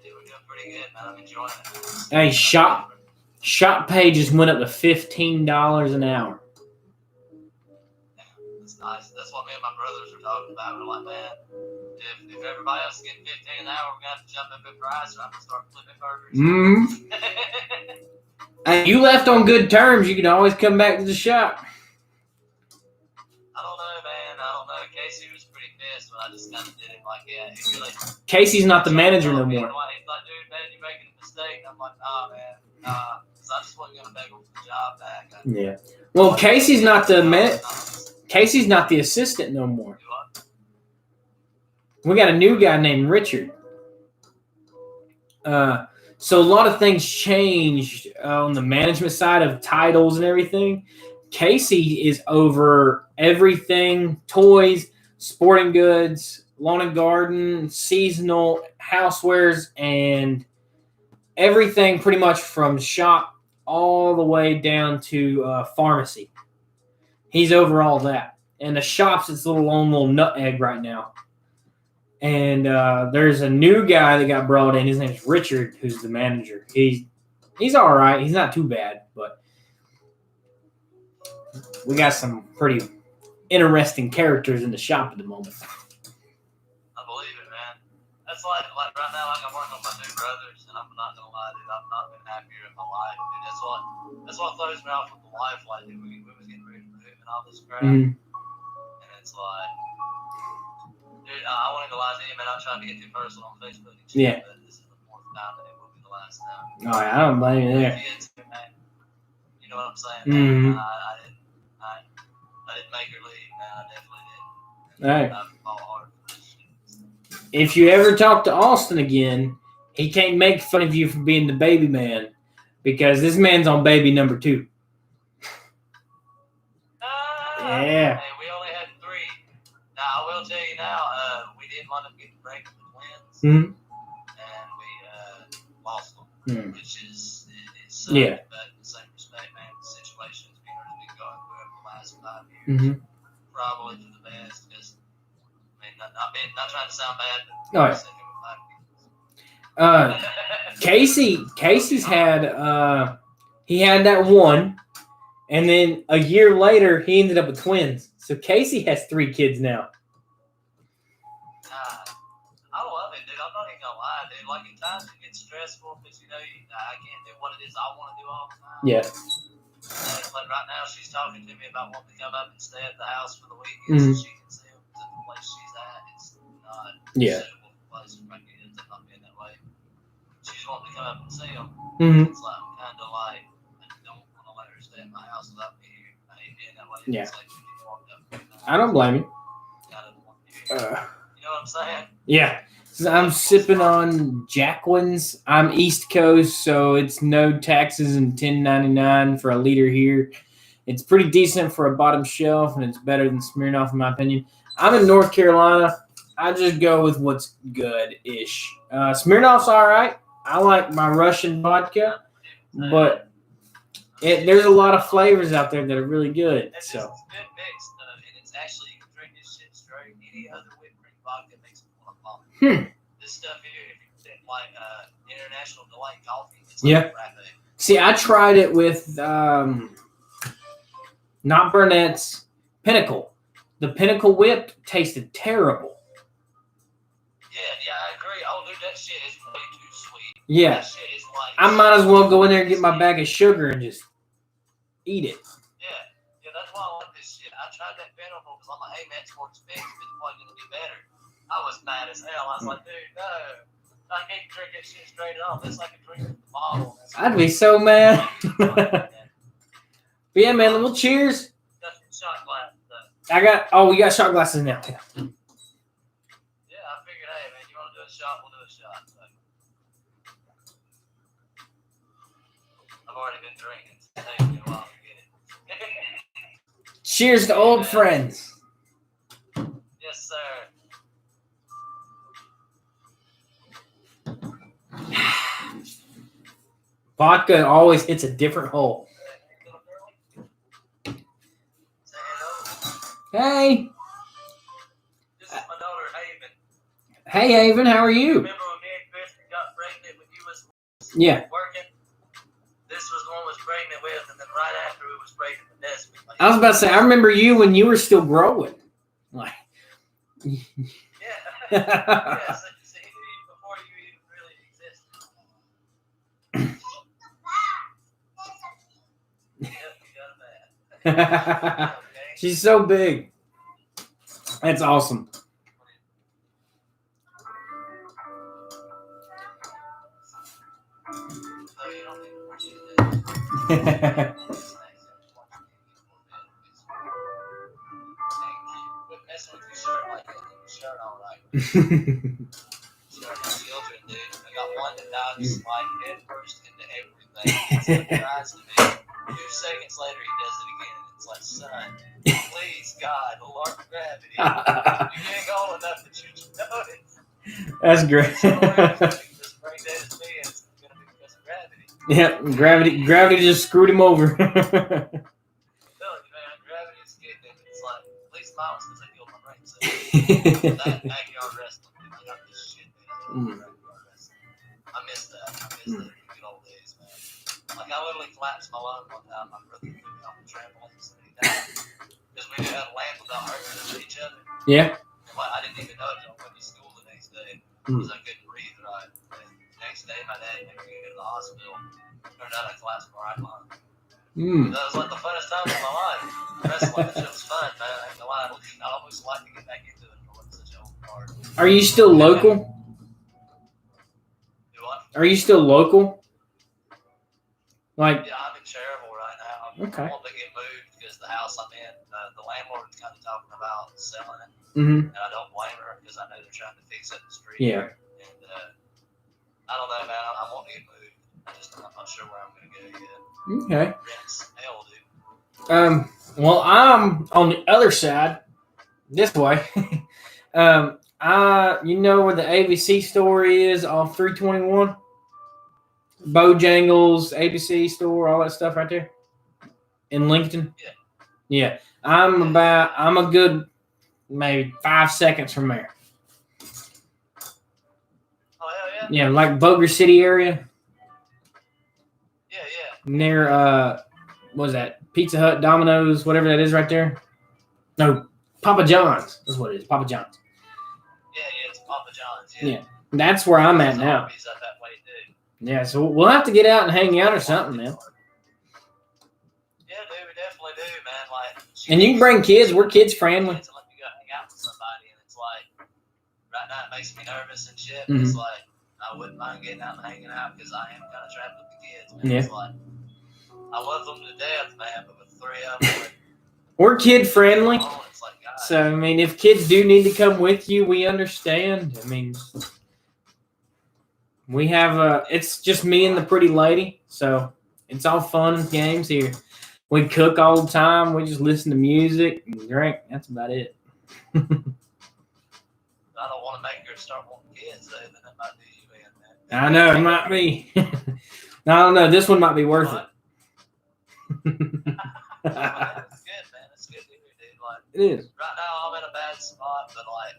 dude, we're doing pretty good, man. I'm enjoying it. Hey, shop pay just went up to $15 an hour. That's nice. That's what me and my brothers are talking about. We're like, man, if everybody else is getting 15 an hour, we're gonna have to jump up in price, or I'm gonna start flipping burgers. Mm-hmm. Hey, you left on good terms. You can always come back to the shop. I don't know, man. I don't know. Casey was pretty pissed when I just kind of did it like that. He really, Casey's not the manager no more. He's like, dude, man, you're making a mistake. I'm like, nah, man, nah. Because I just wasn't gonna beg him for the job back. Yeah. Well, Casey's not the Casey's not the assistant no more. We got a new guy named Richard. So a lot of things changed on the management side of titles and everything. Casey is over everything: toys, sporting goods, lawn and garden, seasonal, housewares, and everything pretty much from shop all the way down to pharmacy. He's over all that. And the shop's its own little nut egg right now. And there's a new guy that got brought in. His name's Richard, who's the manager. He's all right. He's not too bad, but we got some pretty interesting characters in the shop at the moment. I believe it, man. That's like right now, like I'm working with my 2 brothers, and I'm not gonna lie, dude. I've not been happier in my life, dude. That's what throws me off with the life, like, dude. We was getting ready to move and all this crap, and it's like, dude, I want to go lie to you, man. I'm trying to get too personal on Facebook and shit, Yeah. but this is the 4th time, and it will be the last time. All right, I don't blame you there. Man. You know what I'm saying? Mhm. I didn't make her leave, man. I definitely didn't. All right. I fought hard for this shit. If you ever talk to Austin again, he can't make fun of you for being the baby man because this man's on baby number 2. Yeah. Hey, we only had 3. Now, I will tell you now, we didn't want to get pregnant with twins, Mm-hmm. and we lost them, Mm. which is Yeah. But in the same respect, man, the situation's been going through the last 5 years. Mm-hmm. Probably for the best, because, I mean, not trying to sound bad, but All right. Casey's had he had that one, and then a year later he ended up with twins. So Casey has 3 kids now. I love it, dude. I'm not even gonna lie, dude. Like at times it gets stressful because I can't do what it is I want to do all the time. Yeah. Like right now, she's talking to me about wanting to come up and stay at the house for the weekend so she can see him. The place she's at, it's not suitable place for my kids. I'm not being that way. She's wanting to come up and see him. It's like I'm kind of like I don't want to let her stay at my house without me here. I ain't being that way. Yeah. It's like she walked up. I don't blame you. You know what I'm saying? Yeah. So I'm sipping on Jacqueline's. I'm East Coast, so it's no taxes and $10.99 for a liter here. It's pretty decent for a bottom shelf, and it's better than Smirnoff, in my opinion. I'm in North Carolina. I just go with what's good-ish. Smirnoff's all right. I like my Russian vodka, but there's a lot of flavors out there that are really good. It's So. just a good mix, and it's actually you can drink this shit straight. Any other whipped cream vodka makes me want to vomit. This stuff here, if you take like International Delight Coffee, it's like a frappe. See, I tried it with not Burnett's, Pinnacle. The Pinnacle whipped tasted terrible. Yeah, I agree. Oh, dude, that shit is way too sweet. Yeah. That shit is like. I might as well go in there and get my bag of sugar and just eat it. Yeah, that's why I like this shit. I tried that Pinnacle because I'm like, hey, man, it's more expensive. It's probably going to be better. I was mad as hell. I was like, dude, no. I can't drink that shit straight up. It's like a drink from the bottle. I'd be so mad. But yeah, man, well, cheers. That's the shot glass stuff. We got shot glasses now. Yeah, I figured, hey, man, you want to do a shot? We'll do a shot. So, I've already been drinking. So it's taking me a while to get it. Cheers to old friends. Yes, sir. Vodka always hits a different hole. Say hello. Hey. This is my daughter, Haven. Hey, Haven, how are you? Remember when me and Chris got pregnant when you was working? This was the one was pregnant with, and then right after we was pregnant with Desmond. Like, I was about to say, I remember you when you were still growing. Like. Yeah. Yeah, so he knew you before you even really existed. Yep, you got a man. Okay. She's so big. That's awesome. So you don't need to watch it. Quit messing with your shirt like that. Your shirt all right. Children, dude. I got one that died just like head first into everything. It's surprise to me. 2 seconds later, he does it again. It's like, son, please, God, the Lord of gravity. You're getting old enough that you should notice. That's great. This brain dead as me, and it's going to be because of gravity. Yeah, gravity just screwed him over. I'm telling you, man, gravity is getting it. It's like, at least mine was because I killed my brain cells. That backyard wrestling, dude, I got this shit, man. I miss that. I miss the good old days, man. Like, I literally collapsed my lung one time. My brother put me on the trampoline and he died. Because we didn't have land without hurting each other. Yeah. And, like, I didn't even know it until I went to school the next day. Because I couldn't breathe right. And the next day, my dad made me go to the hospital. Turned out I collapsed my right lung. That was like the funnest time of my life. Wrestling, that shit was fun, man. I ain't gonna lie. I always like to get back into it. It wasn't such an old part. Are you still local? Do what? Are you still local? Like, Yeah, I'm in Cherryville right now. Okay. I want to get moved because the house I'm in, the landlord's kind of talking about selling it. mm-hmm. And I don't blame her because I know they're trying to fix up the street. Yeah. And I don't know, man. I want to get moved. I'm not sure where I'm going to go yet. Okay. Rent's hell, dude. Well, I'm on the other side, this way. You know where the ABC store is off 321? Bojangles, ABC store, all that stuff right there in Lincoln. Yeah. I'm a good maybe 5 seconds from there. Oh, hell yeah? Yeah, like Boger City area. Yeah. Near what was that? Pizza Hut, Domino's, whatever that is right there. No, Papa John's. That's what it is. Papa John's. Yeah, it's Papa John's. Yeah. That's where I'm at now. Hobbies up that way too. Yeah, so we'll have to get out and hang out or something, man. Yeah, dude, we definitely do, man. Like, And you can bring kids. We're kids friendly. Let me go hang out with somebody, and it's like right now it makes me nervous and shit. Mhm. It's like I wouldn't mind getting out and hanging out because I am kind of trapped with the kids, man. Yeah. It's like I love them to death, man, but with 3 of them, We're kid friendly. it's like God. So, I mean, if kids do need to come with you, we understand. I mean, we have it's just me and the pretty lady. So it's all fun and games here. We cook all the time. We just listen to music and drink. That's about it. I don't want to make her start wanting kids, though. Then it might do you in, man. I know, it might be. I don't know. This one might be worth it. It's good, man. It's good to hear, dude. Like, It is. right now, I'm in a bad spot, but like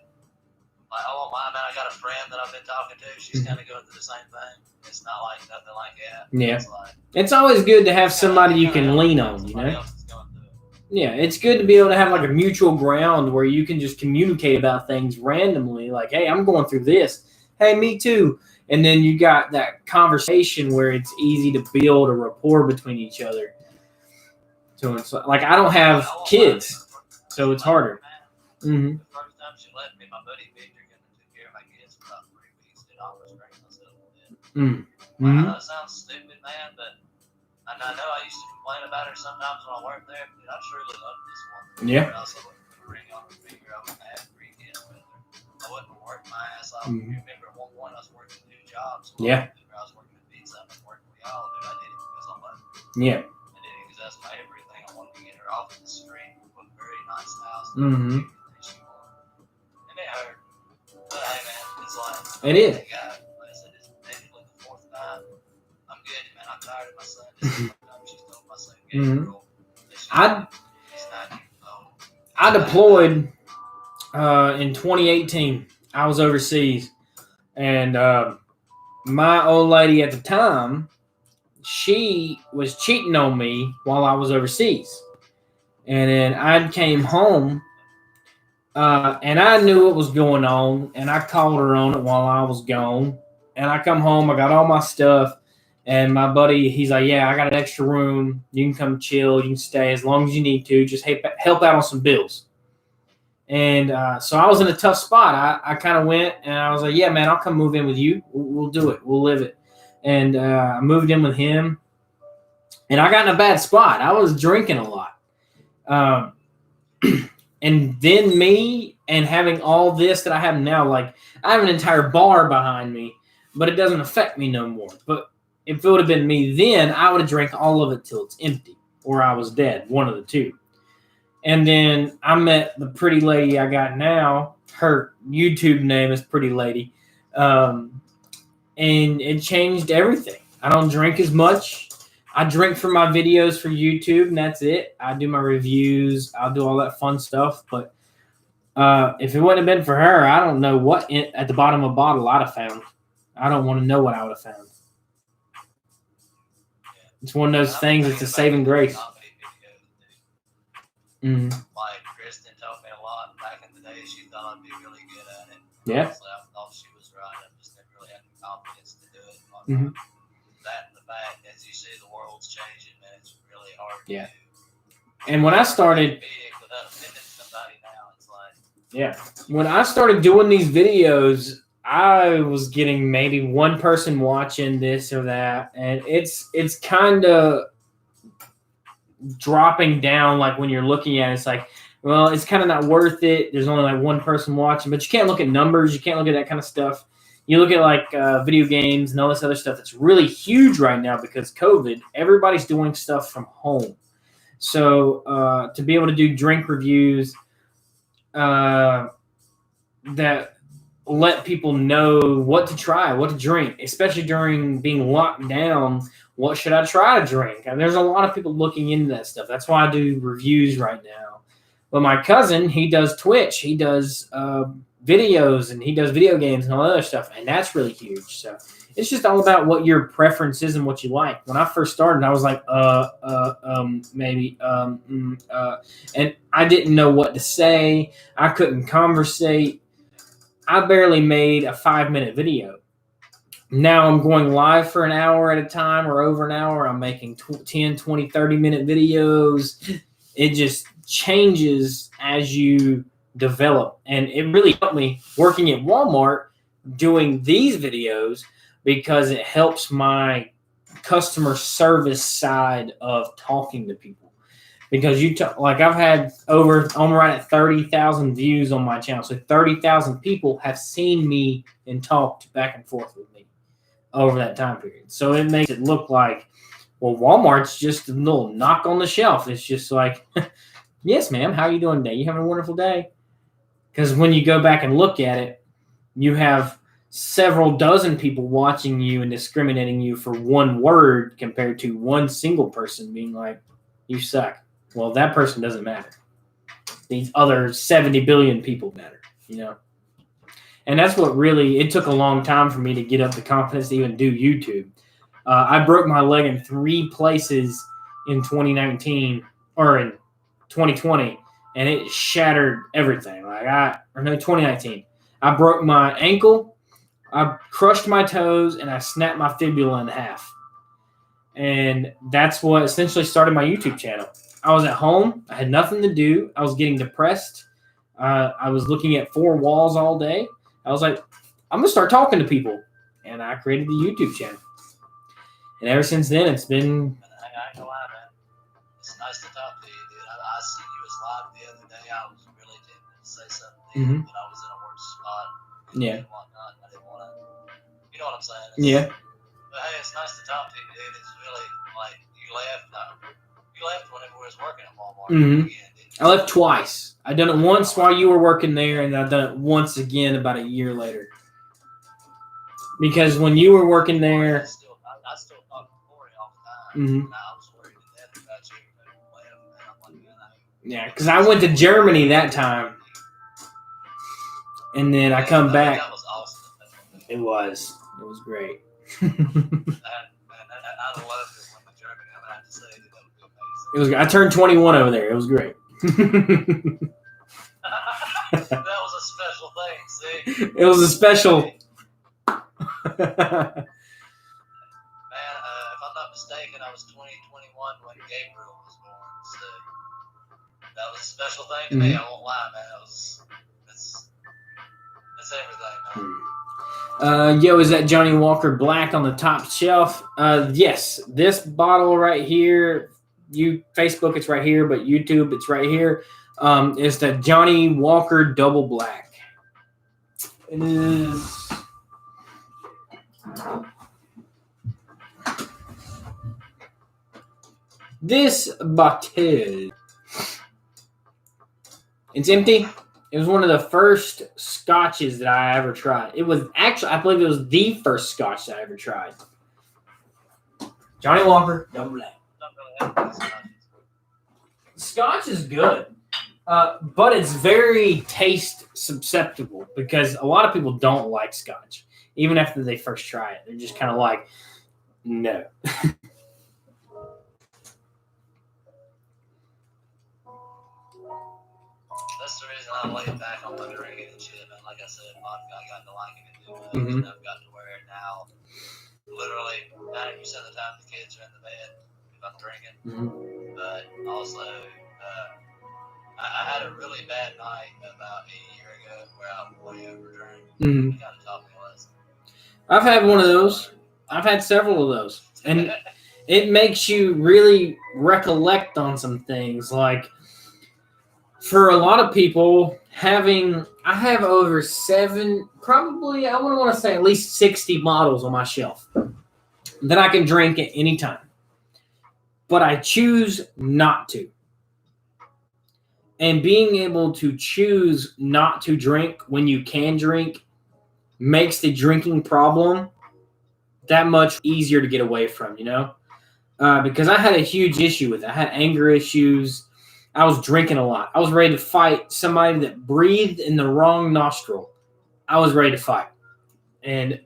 I won't lie, man. I got a friend that I've been talking to. She's kind of going through the same thing. It's not like nothing like that. Yeah. It's like, It's always good to have somebody you can lean on, you somebody know? else is going through it. Yeah, it's good to be able to have like a mutual ground where you can just communicate about things randomly. Like, hey, I'm going through this. Hey, me too. And then you got that conversation where it's easy to build a rapport between each other. So it's like I don't have kids, so it's harder. Mm-hmm. The first time she let me, my buddy Victor came and took care of my kids for about 3 weeks. Dude, I almost drank myself to death. Mm-hmm. I know it sounds stupid, man, but I know I used to complain about her sometimes when I worked there. Dude, I truly loved this one. Yeah. I also wouldn't put a ring on her finger. I wouldn't have 3 kids with her. I wouldn't work my ass off. Mhm. You remember at one point I was working 2 jobs. Yeah. I was working at Pizza Hut and working with y'all, dude. I did it because I loved it. Yeah. I did it because that's my everything. I wanted to get her off the street with a very nice house. Mhm. She wanted. And it hurt. But hey, man, it's like, It is. like I said, it's technically the 4th time. I'm good, man. I'm tired of my son. This is the 4th time she's told my son, Mhm. girl. He's 9 years old. I deployed in 2018. I was overseas, and my old lady at the time, she was cheating on me while I was overseas. And then I came home, and I knew what was going on, and I called her on it while I was gone. And I come home, I got all my stuff, and my buddy, he's like, yeah, I got an extra room. You can come chill. You can stay as long as you need to. Just help out on some bills. And so I was in a tough spot. I kind of went, and I was like, yeah, man, I'll come move in with you. We'll do it. We'll live it. And I moved in with him, and I got in a bad spot. I was drinking a lot. And then me and having all this that I have now, like I have an entire bar behind me, but it doesn't affect me no more. But if it would have been me then, I would have drank all of it till it's empty, or I was dead, one of the two. And then I met the pretty lady I got now. Her YouTube name is Pretty Lady. And it changed everything. I don't drink as much. I drink for my videos for YouTube, and that's it. I do my reviews. I'll do all that fun stuff. But if it wouldn't have been for her, I don't know what at the bottom of a bottle I'd have found. I don't want to know what I would have found. It's one of those things. It's a saving grace. Mm-hmm. Like Kristen told me a lot back in the day. She thought I'd be really good at it. Yeah. Honestly, I thought she was right. I just never really had the confidence to do it. Mhm. That and the fact, as you see, the world's changing, man. It's really hard Yeah. to do. And when I started, Without offending somebody now, it's like, yeah, when I started doing these videos, I was getting maybe one person watching this or that, and it's kind of dropping down. Like when you're looking at it, it's like, well, it's kind of not worth it. There's only like one person watching, but you can't look at numbers. You can't look at that kind of stuff. You look at like video games and all this other stuff that's really huge right now because COVID. Everybody's doing stuff from home. So to be able to do drink reviews that let people know what to try, what to drink, especially during being locked down. What should I try to drink? And there's a lot of people looking into that stuff. That's why I do reviews right now. But my cousin, he does Twitch. He does videos, and he does video games and all that other stuff. And that's really huge. So it's just all about what your preference is and what you like. When I first started, I was like, maybe, and I didn't know what to say. I couldn't conversate. I barely made a 5-minute video. Now I'm going live for an hour at a time or over an hour. I'm making 10, 20, 30-minute videos. It just changes as you develop. And it really helped me working at Walmart doing these videos because it helps my customer service side of talking to people. Because I've had I'm right at 30,000 views on my channel. So 30,000 people have seen me and talked back and forth with me over that time period. So it makes it look like, well, Walmart's just a little knock on the shelf. It's just like, yes, ma'am, how are you doing today? You having a wonderful day? Because when you go back and look at it, you have several dozen people watching you and discriminating you for one word compared to one single person being like, you suck. Well, that person doesn't matter. These other 70 billion people matter, you know? And that's what it took a long time for me to get up the confidence to even do YouTube. I broke my leg in 3 places in 2019 or in 2020, and it shattered everything. 2019. I broke my ankle, I crushed my toes, and I snapped my fibula in half. And that's what essentially started my YouTube channel. I was at home. I had nothing to do. I was getting depressed. I was looking at 4 walls all day. I was like, I'm going to start talking to people. And I created the YouTube channel. And ever since then, it's been... I ain't gonna lie, man. It's nice to talk to you, dude. I see you as live the other day. I was really tempted to say something to you, but I was in a worse spot. Yeah. And whatnot. I didn't want to... You know what I'm saying? Yeah. But hey, it's nice to talk to you, dude. It's really, like, you left whenever we was working at Walmart. Again, I left twice. I done it once while you were working there, and I've done it once again about a year later. Because when you were working there... I still talk to Corey all the time. And I was worried to death about you. And I'm like, yeah, because I went to Germany that time. And then I come back. That was awesome. It was. It was great. I loved it when the Germany, I have to say, that was amazing. It was. I turned 21 over there. It was great. That was a special thing, see? It was a special. Man, if I'm not mistaken, I was 21 when Gabriel was born, so that was a special thing to me. I won't lie, man. That's everything, man. Yo, is that Johnny Walker Black on the top shelf? Yes. This bottle right here, Facebook, it's right here, but YouTube, it's right here. It's the Johnny Walker Double Black. It is... This bottle. It's empty. It was one of the first scotches that I ever tried. It was actually, I believe it was the first scotch that I ever tried. Johnny Walker Double Black. Scotch is good, but it's very taste susceptible because a lot of people don't like scotch. Even after they first try it, they're just kind of like, no. That's the reason I laid back on my drinking and shit, man. Like I said, vodka, I got to liking it too much. And I've got to where now, literally, 90% of the time the kids are in the bed if I'm drinking. But also, I had a really bad night about a year ago where I way overdrank. You got to talk to me less. I've had one of those. I've had several of those. And it makes you really recollect on some things. Like, for a lot of people, I have over 7, probably, I wouldn't want to say at least 60 bottles on my shelf that I can drink at any time. But I choose not to. And being able to choose not to drink when you can drink makes the drinking problem that much easier to get away from, you know? Because I had a huge issue with it. I had anger issues. I was drinking a lot. I was ready to fight somebody that breathed in the wrong nostril. I was ready to fight. And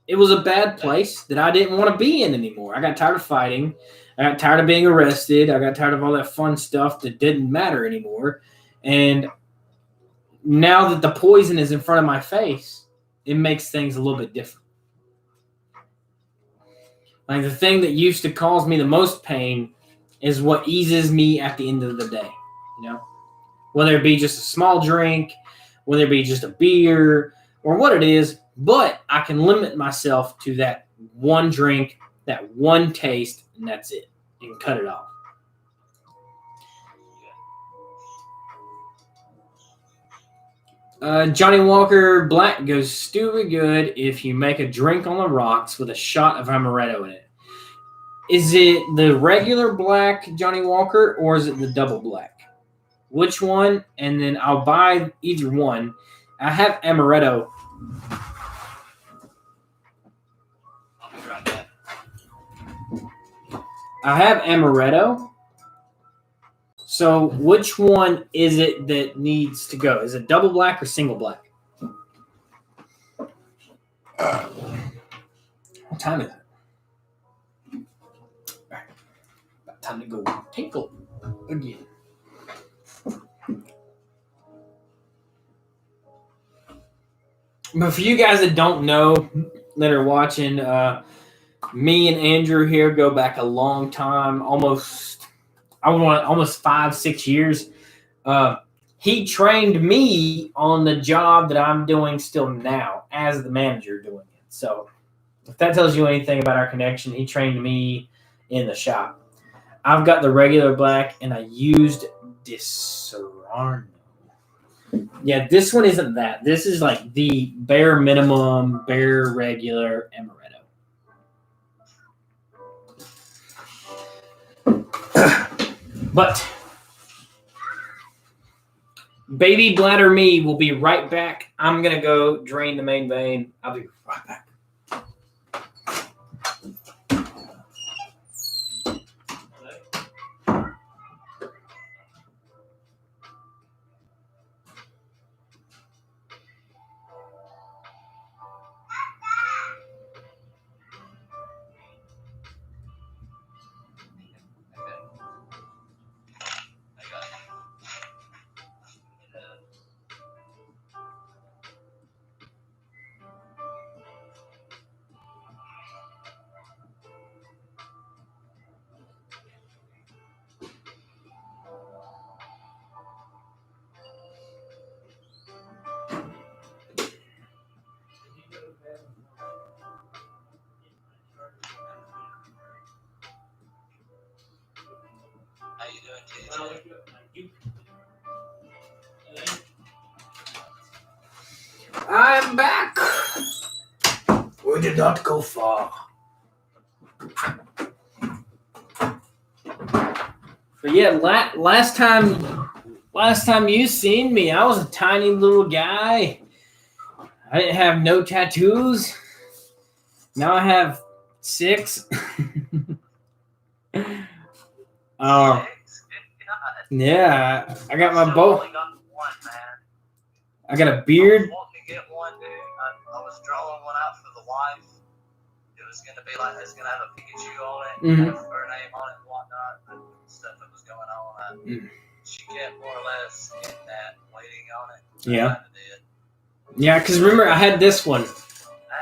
it was a bad place that I didn't want to be in anymore. I got tired of fighting. I got tired of being arrested. I got tired of all that fun stuff that didn't matter anymore. And now that the poison is in front of my face, it makes things a little bit different. Like the thing that used to cause me the most pain is what eases me at the end of the day, you know? Whether it be just a small drink, whether it be just a beer, or what it is, but I can limit myself to that one drink, that one taste, and that's it. You can cut it off. Johnny Walker Black goes stupid good if you make a drink on the rocks with a shot of amaretto in it. Is it the regular black Johnny Walker or is it the double black? Which one? And then I'll buy either one. I have amaretto. I'll be right back. I have amaretto. So which one is it that needs to go? Is it double black or single black? What time is it? About time to go tinkle again. But for you guys that don't know, that are watching, me and Andrew here go back a long time, almost 5-6 years. He trained me on the job that I'm doing still now as the manager doing it. So if that tells you anything about our connection, he trained me in the shop. I've got the regular black and I used Disaronno. Yeah, this one isn't that. This is like the bare minimum, bare regular amaretto. But Baby Bladder Me will be right back. I'm going to go drain the main vein. I'll be right back. How you doing, TJ? I'm back. We did not go far. But yeah, last time you seen me, I was a tiny little guy. I didn't have no tattoos. Now I have 6. Yeah, I got my bow. Only got one, man. I got a I was beard. wanting to get one, dude. I was drawing one out for the wife. It was gonna be like it's gonna have a Pikachu on it, Mhm. have her name on it and whatnot, but stuff that was going on. She kept more or less getting that, waiting on it. Yeah. I kinda did. Yeah, because remember, I had this one. I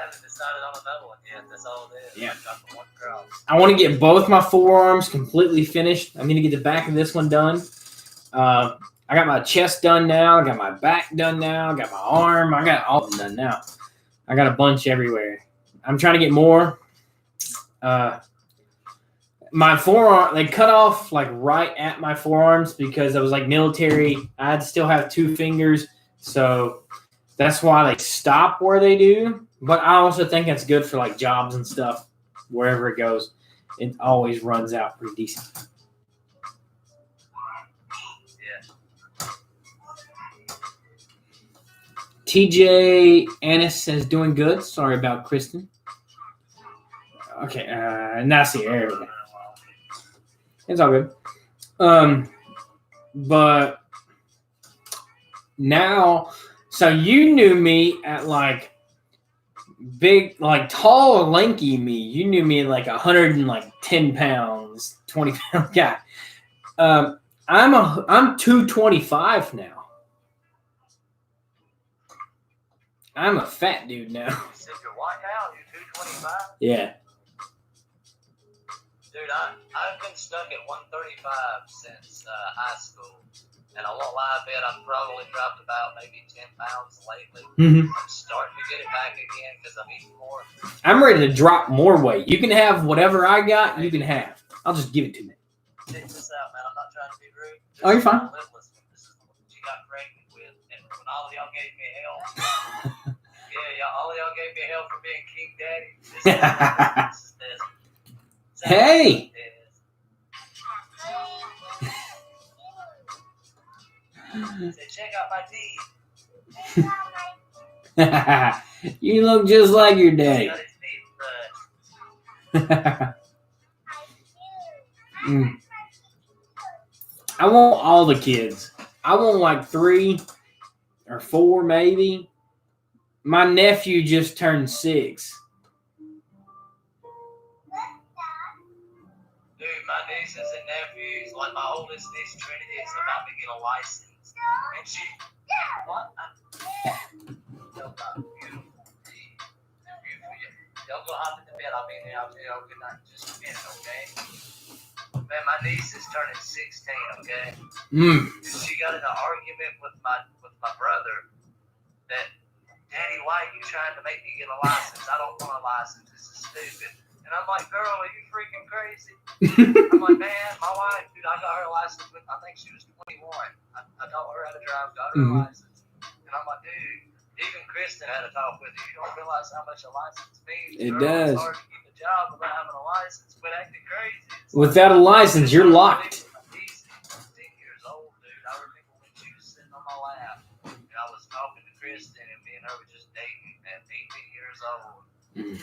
haven't decided on another one yet. That's all it is. Yeah. I got the one girl. I want to get both my forearms completely finished. I'm going to get the back of this one done. I got my chest done now. I got my back done now. I got my arm. I got all of them done now. I got a bunch everywhere. I'm trying to get more. My forearm, they cut off like right at my forearms because I was like military. I'd still have 2 fingers. So that's why they stop where they do. But I also think it's good for like jobs and stuff. Wherever it goes, it always runs out pretty decent. Yeah. TJ Annis says doing good. Sorry about Kristen. Okay, Nasi, there we go. It's all good. But now, so you knew me at like big, like tall, lanky me. You knew me at like 110 pounds, 20-pound guy. I'm 225 now. I'm a fat dude now. You said you're what now? You're 225? Yeah. Dude, I've been stuck at 135 since high school. And I won't lie, I bet I've probably dropped about maybe 10 pounds lately. Mm-hmm. I'm starting to get it back again because I'm eating more. I'm ready to drop more weight. You can have whatever I got, you can have. I'll just give it to me. Check this out, man. I'm not trying to be rude. Oh, you're fine. This is what she got pregnant with. And when all of y'all gave me hell, all of y'all gave me hell for being King Daddy. This is this. Hey! Say, check out my teeth. You look just like your daddy. Got his teeth brushed. I want all the kids. I want like 3 or 4 maybe. My nephew just turned 6. Dude, my nieces and nephews, like my oldest niece Trinity, is about to get a license. And she, what? Y'all got beautiful teeth. Beautiful. Y'all go hop in the bed. I'll be there. I'll tell y'all good night in just a minute, okay? Man, my niece is turning 16, okay? And she got in an argument with my brother that, Daddy, why are you trying to make me get a license? I don't want a license. This is stupid. And I'm like, girl, are you freaking crazy? I'm like, man, my wife, dude, I got her license when I think she was 21. I taught her how to drive, got her a license. And I'm like, dude, even Kristen had a talk with you. You don't realize how much a license means. It girl. does. It's hard to keep a job without having a license. Quit acting crazy. It's Without a license, you're locked. My niece is 16 years old, dude. I remember when she was sitting on my lap, and I was talking to Kristen, and me and her were just dating at 18 years old. And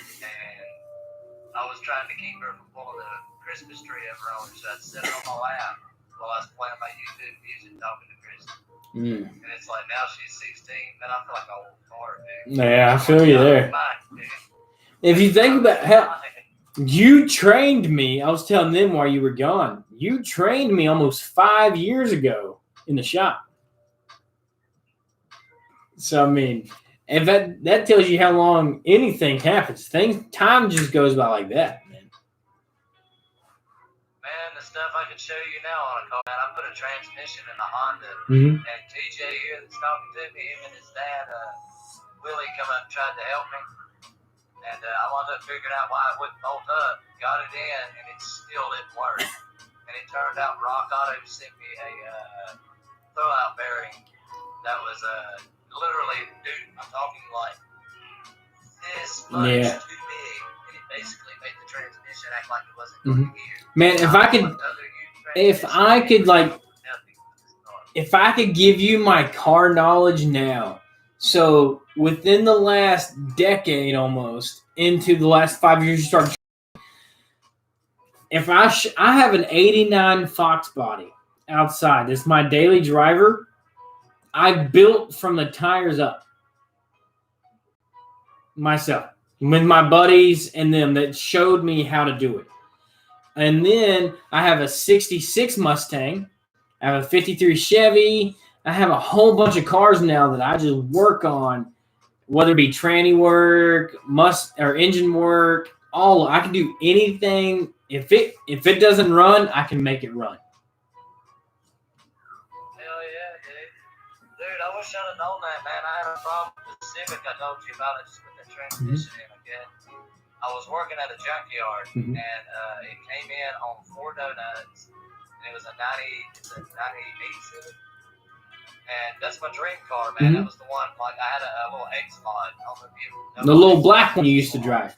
I was trying to keep her from pulling the Christmas tree of her own, so I'd sit her on my lap while I was playing my YouTube music, talking to Kristen. And it's like, now she's 16, man, I feel like I old fart, dude. Yeah, I feel you there. If you think about how you trained me, I was telling them while you were gone, you trained me almost 5 years ago in the shop. So, I mean, and that tells you how long anything happens. Time just goes by like that, man. Man, the stuff I could show you now on a car, man, I put a transmission in a Honda, and TJ here that's talking to me, him and his dad, Willie, come up and tried to help me. And I wound up figuring out why it wouldn't bolt up, got it in, and it still didn't work. And it turned out Rock Auto sent me a throwout bearing that was literally, dude, I'm talking like this much too big, and it basically made the transmission act like it wasn't going gear. Man, if I could give you my car knowledge now, so within the last decade almost, into the last 5 years, you start. If I have an 89 Fox body outside, it's my daily driver. I built from the tires up myself with my buddies and them that showed me how to do it. And then I have a 66 Mustang. I have a 53 Chevy. I have a whole bunch of cars now that I just work on, whether it be tranny work, or engine work. I can do anything. If it doesn't run, I can make it run. I wish I'd have known that, man. I had a problem with the Civic I told you about. I just put the transmission in again. I was working at a junkyard, and it came in on 4 donuts, and it was a 98 Civic. And that's my dream car, man. That was the one, like, I had a little X-Mod on the vehicle. The little black one you used to drive.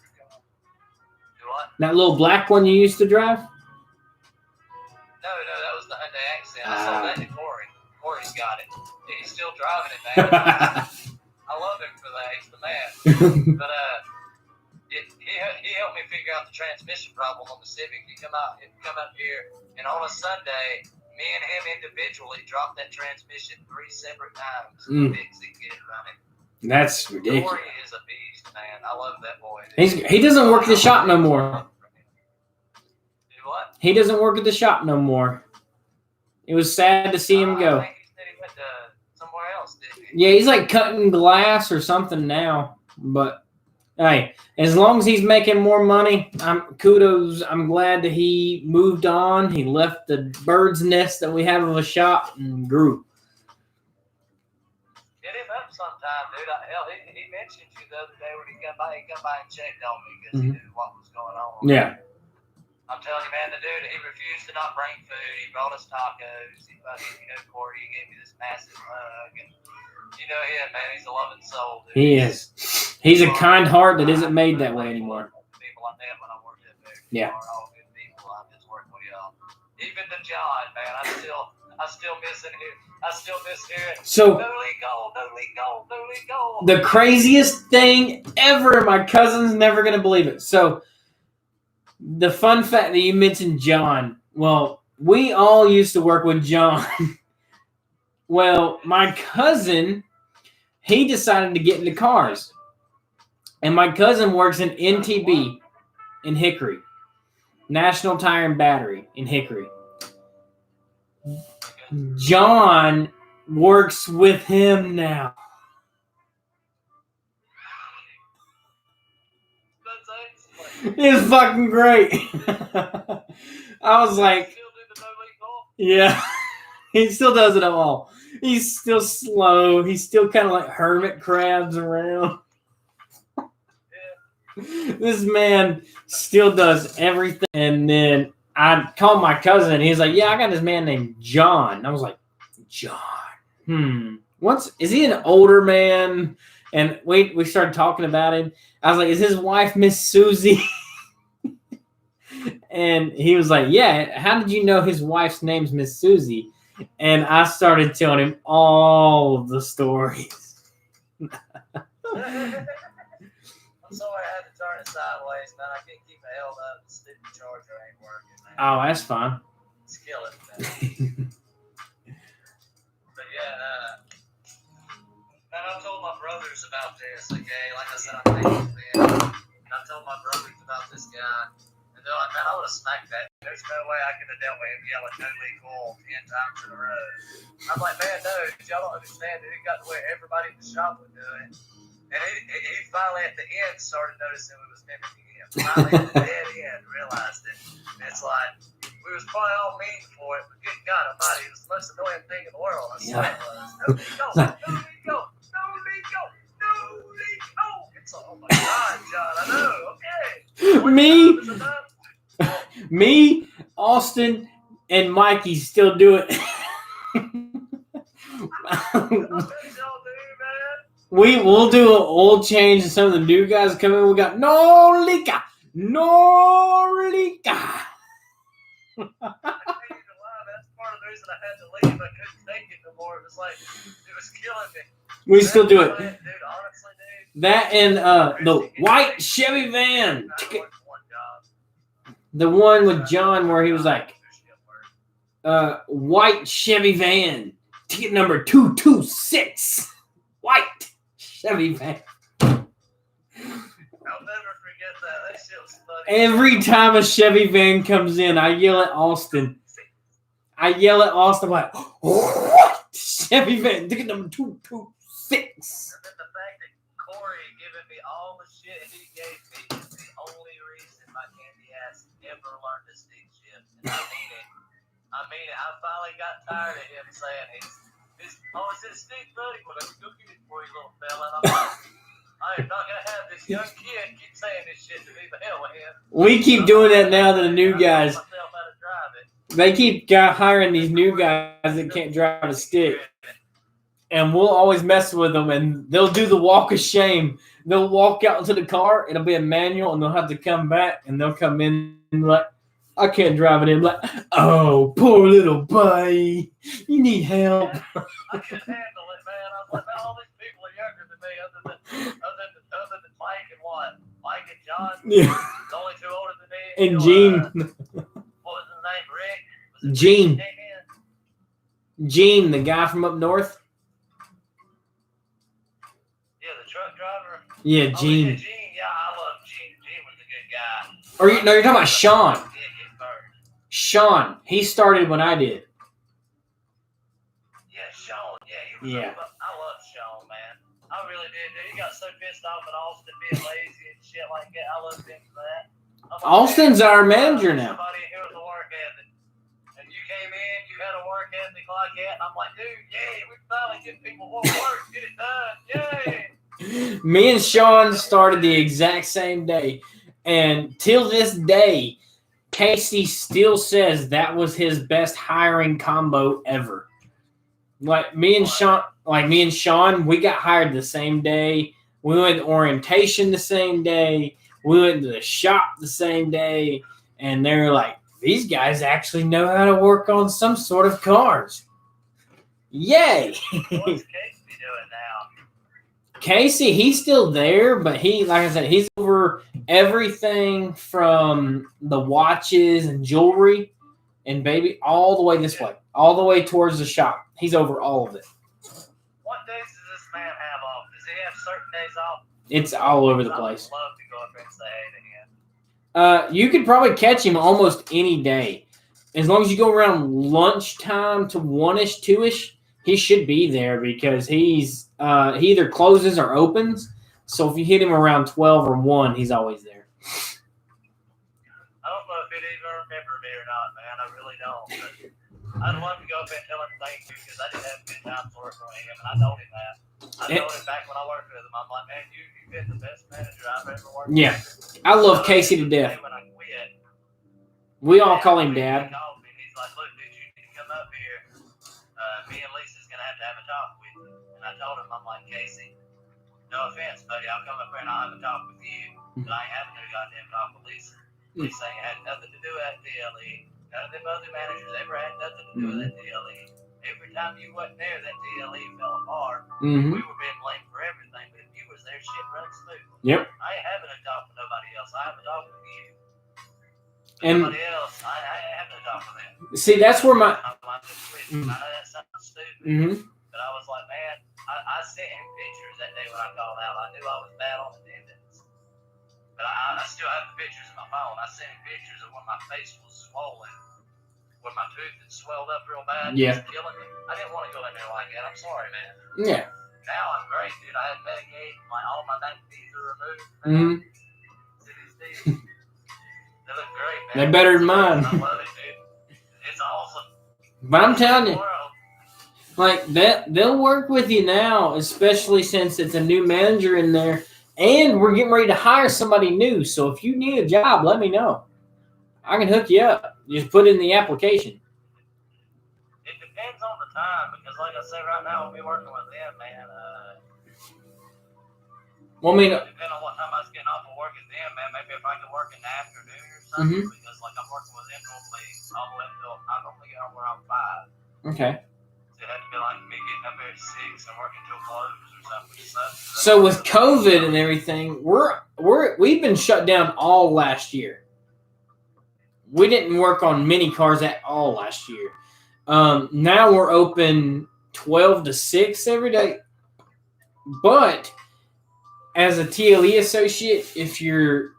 Do what? That little black one you used to drive? No, that was the Hyundai Accent. I sold that to Corey. Corey's got it. He's still driving it, man. I love him for that. He's the man. But he helped me figure out the transmission problem on the Civic. He'd come out here, and on a Sunday, me and him individually dropped that transmission 3 separate times to fix it, get it running. That's ridiculous. Corey is a beast, man. I love that boy. He doesn't work at the shop no more. Do what? He doesn't work at the shop no more. It was sad to see him go. I think he said he went to somewhere else, did he? Yeah, he's like cutting glass or something now. But hey, as long as he's making more money, kudos. I'm glad that he moved on. He left the bird's nest that we have of a shop and grew. Hit him up sometime, dude. Hell, he mentioned you the other day when he come by and checked on me because he knew what was going on. Yeah. I'm telling you, man, the dude, he refused to not bring food. He brought us tacos. He fucking, Corey, he gave me this massive hug. And you know him, man. He's a loving soul, dude. He is. He's a kind heart that isn't made that way anymore. People I met when I worked at Bear Yeah. are all good people. I'm just working with y'all. Even to John, man. I still miss hearing. So No legal, no legal, no legal. the craziest thing ever, my cousin's never gonna believe it. So the fun fact that you mentioned John, well, we all used to work with John. Well, my cousin, he decided to get into cars. And my cousin works in NTB in Hickory. National Tire and Battery in Hickory. John works with him now. It's fucking great. I was like, yeah, he still does it all. He's still slow. He's still kind of like hermit crabs around. This man still does everything. And then I called my cousin, and he's like, yeah, I got this man named John. And I was like, John. Is he an older man? And we started talking about him. I was like, is his wife Miss Susie? And he was like, yeah, how did you know his wife's name's Miss Susie? And I started telling him all of the stories. I'm sorry I had to turn it sideways, man. I can't keep it held up. The stupid charger ain't working, man. Oh, that's fine. Let's kill it, man. But yeah, man, I told my brothers about this, okay? Like I said, I'm thinking, man. I told my brothers about this guy. And they're like, man, I would have smacked that. There's no way I could have dealt with him yelling no legal 10 times in a row. I'm like, man, no, y'all don't understand it. He got to where everybody in the shop was doing. And he finally, at the end, started noticing we was mimicking him. Finally, at the dead end, realized it. And it's like, we was probably all mean for it, but good God Almighty, it was the most annoying thing in the world. I swear it was. No legal, no legal, no legal, no legal. It's like, oh my God, John, I know, okay. Me, Austin, and Mikey still do it. We'll do an oil change, and some of the new guys come in. We got no liquor. I can't even lie. That's part of the reason I had to leave. I couldn't take it no more. It was like, it was killing me. We still do it. Dude, honestly, dude. That and the white Chevy van. The one with John where he was like, white Chevy van. Ticket number 226. White Chevy van. I'll never forget that. That shit was funny. Every time a Chevy van comes in, I yell at Austin. I'm like, what? Chevy van, ticket number 226. And then the fact that Corey giving me all the shit he gave me is the only reason my candy ass ever learned to stick shift. And I mean it. I finally got tired of him saying it's Steve Buddy. Well, let me go get it for you, little fella. And I'm like, I am not going to have this young kid keep saying this shit to me, the hell with him. We keep doing that now to the new guys. They keep hiring these new guys that can't drive a stick. And we'll always mess with them, and they'll do the walk of shame. They'll walk out to the car, it'll be a manual, and they'll have to come back, and they'll come in like, I can't drive it in. Like, oh, poor little buddy. You need help. I can handle it, man. I was like, man, all these people are younger than me, other than Mike and what? Mike and John? Yeah. He's only two older than me. And Gene. What was his name? Rick? Was it Gene. Rick? Gene, the guy from up north. Yeah, the truck driver. Yeah, Oh, Gene. yeah, Gene. Yeah, I love Gene. Gene was a good guy. Or you're talking about Sean. He did get burned. Sean, he started when I did. Yeah, Sean. Yeah, he was. Yeah. I love Sean. got so pissed off at Austin being lazy and shit like that. I love him for that. I'm like, Austin's man, our manager now. Somebody here with a work ethic. And you came in, you had a work ethic like that, and I'm like, dude, yeah, we finally get people more work, get it done, yay. Me and Sean started the exact same day, and till this day, Casey still says that was his best hiring combo ever. Like me and Sean, we got hired the same day. We went to orientation the same day. We went to the shop the same day, and they're like, these guys actually know how to work on some sort of cars. Yay! What's Casey doing now? Casey, he's still there, but like I said, he's over everything from the watches and jewelry and baby all the way this way, all the way towards the shop. He's over all of it. What days does this man have off? Does he have certain days off? It's all over the place. I would love to go up there and say hey to him. You could probably catch him almost any day. As long as you go around lunchtime to 1-ish, 2-ish, he should be there because he either closes or opens. So if you hit him around 12 or 1, he's always there. I don't know if he'd even remember me or not, man. I really don't. But I'd love to go up and tell him thank you because I did have good times working with him, and I told him that. I told him back when I worked with him, I'm like, man, you've been the best manager I've ever worked with. Yeah. I love Casey to death. When I quit, we all call him Dad. He called me and he's like, look, dude, you need to come up here. Me and Lisa's going to have a talk with you. And I told him, I'm like, Casey, no offense, buddy, I'll come up here and I'll have a talk with you. But I ain't having no goddamn talk with Lisa. Lisa ain't had nothing to do with that DLE. None of them other managers ever had nothing to do with that DLE. Every time you wasn't there, that DLE fell apart. Mm-hmm. We were being blamed for everything, but if you was there, shit runs smoothly. Yep. I ain't having a talk with nobody else. I have a talk with you. And nobody else, I ain't having a talk with them. See, that's where my... I know that sounds stupid, but I was like, man, I sent him pictures that day when I called out. I knew I was bad on attendance. But I still have the pictures in my phone. I sent him pictures of when my face was swollen. When my tooth had swelled up real bad, yeah, it was killing me. I didn't want to go in there like that. I'm sorry, man. Yeah. Now I'm great, dude. I had Medicaid. All my back teeth are removed. They look great, man. They're better than mine. I love it, dude. It's awesome. But I'm telling you, like that, they'll work with you now, especially since it's a new manager in there, and we're getting ready to hire somebody new. So if you need a job, let me know. I can hook you up. Just put in the application. It depends on the time, because like I said, right now we'll be working with them, man. Well, I mean, depending on what time I was getting off of work with them, man. Maybe if I could work in the afternoon or something, because like I'm working with them normally all the way until I normally get home around 5. Okay. So it had to be like me getting up there at 6 and working till close or something. So with COVID and everything, we've been shut down all last year. We didn't work on many cars at all last year. Now we're open 12 to 6 every day. But as a TLE associate, if you're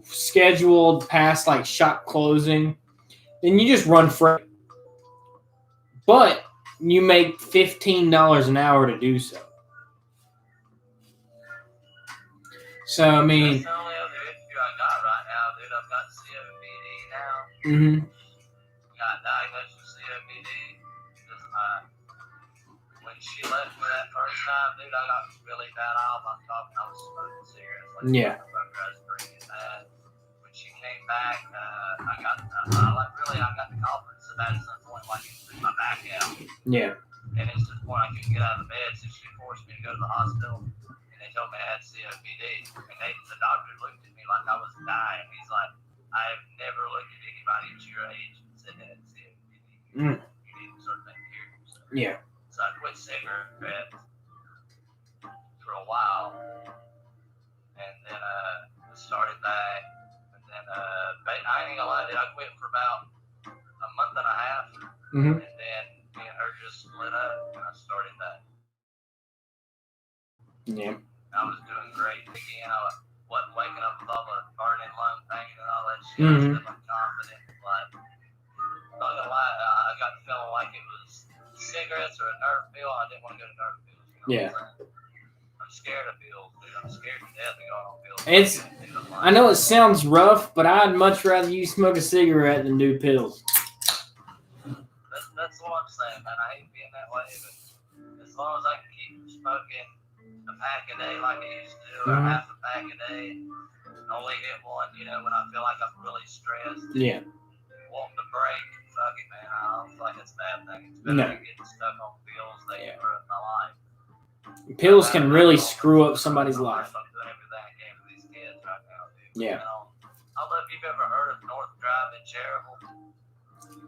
scheduled past like shop closing, then you just run freight. But you make $15 an hour to do so. So, I mean... That's the only other issue I got right now, dude. I've got COPD now. Got diagnosed with COPD because when she left me that first time, dude, I got really bad eyes on top and I was smoking cigarettes. Like, yeah. I was bringing that. When she came back, I got the confidence so bad at some point, like it threw my back out. Yeah. And it's to the point I couldn't get out of the bed, so she forced me to go to the hospital. And they told me I had COPD. And the doctor looked at me like I was dying. He's like, I have never looked at anybody at your age and said they had COPD. You need to start taking care of yourself. Yeah. So I quit cigarettes for a while. And then started back. And then I ain't gonna lie, I quit for about a month and a half. And then me and her just split up and I started that. Yeah. I was doing great again. I wasn't waking up with all the burning lung pain and all that shit. I was feeling confident. Like, not gonna lie, I got feeling like it was cigarettes or a nerve pill. I didn't want to go to nerve pills. You know what I'm saying? scared of pills, dude. I'm scared to death of going on pills. It's- I know it sounds rough, but I'd much rather you smoke a cigarette than do pills. That's what I'm saying, man. I hate being that way, but as long as I can keep smoking a pack a day like I used to do, or half a pack a day, only hit one, when I feel like I'm really stressed, Yeah. wanting to break, fuck it, man. I don't feel like it's a bad thing. It's better No. than getting stuck on pills. They ruin my life. Pills can really screw up somebody's life. I'm doing everything I can for these kids right now, dude. Yeah. I don't know if you've ever heard of North Drive in Cherville.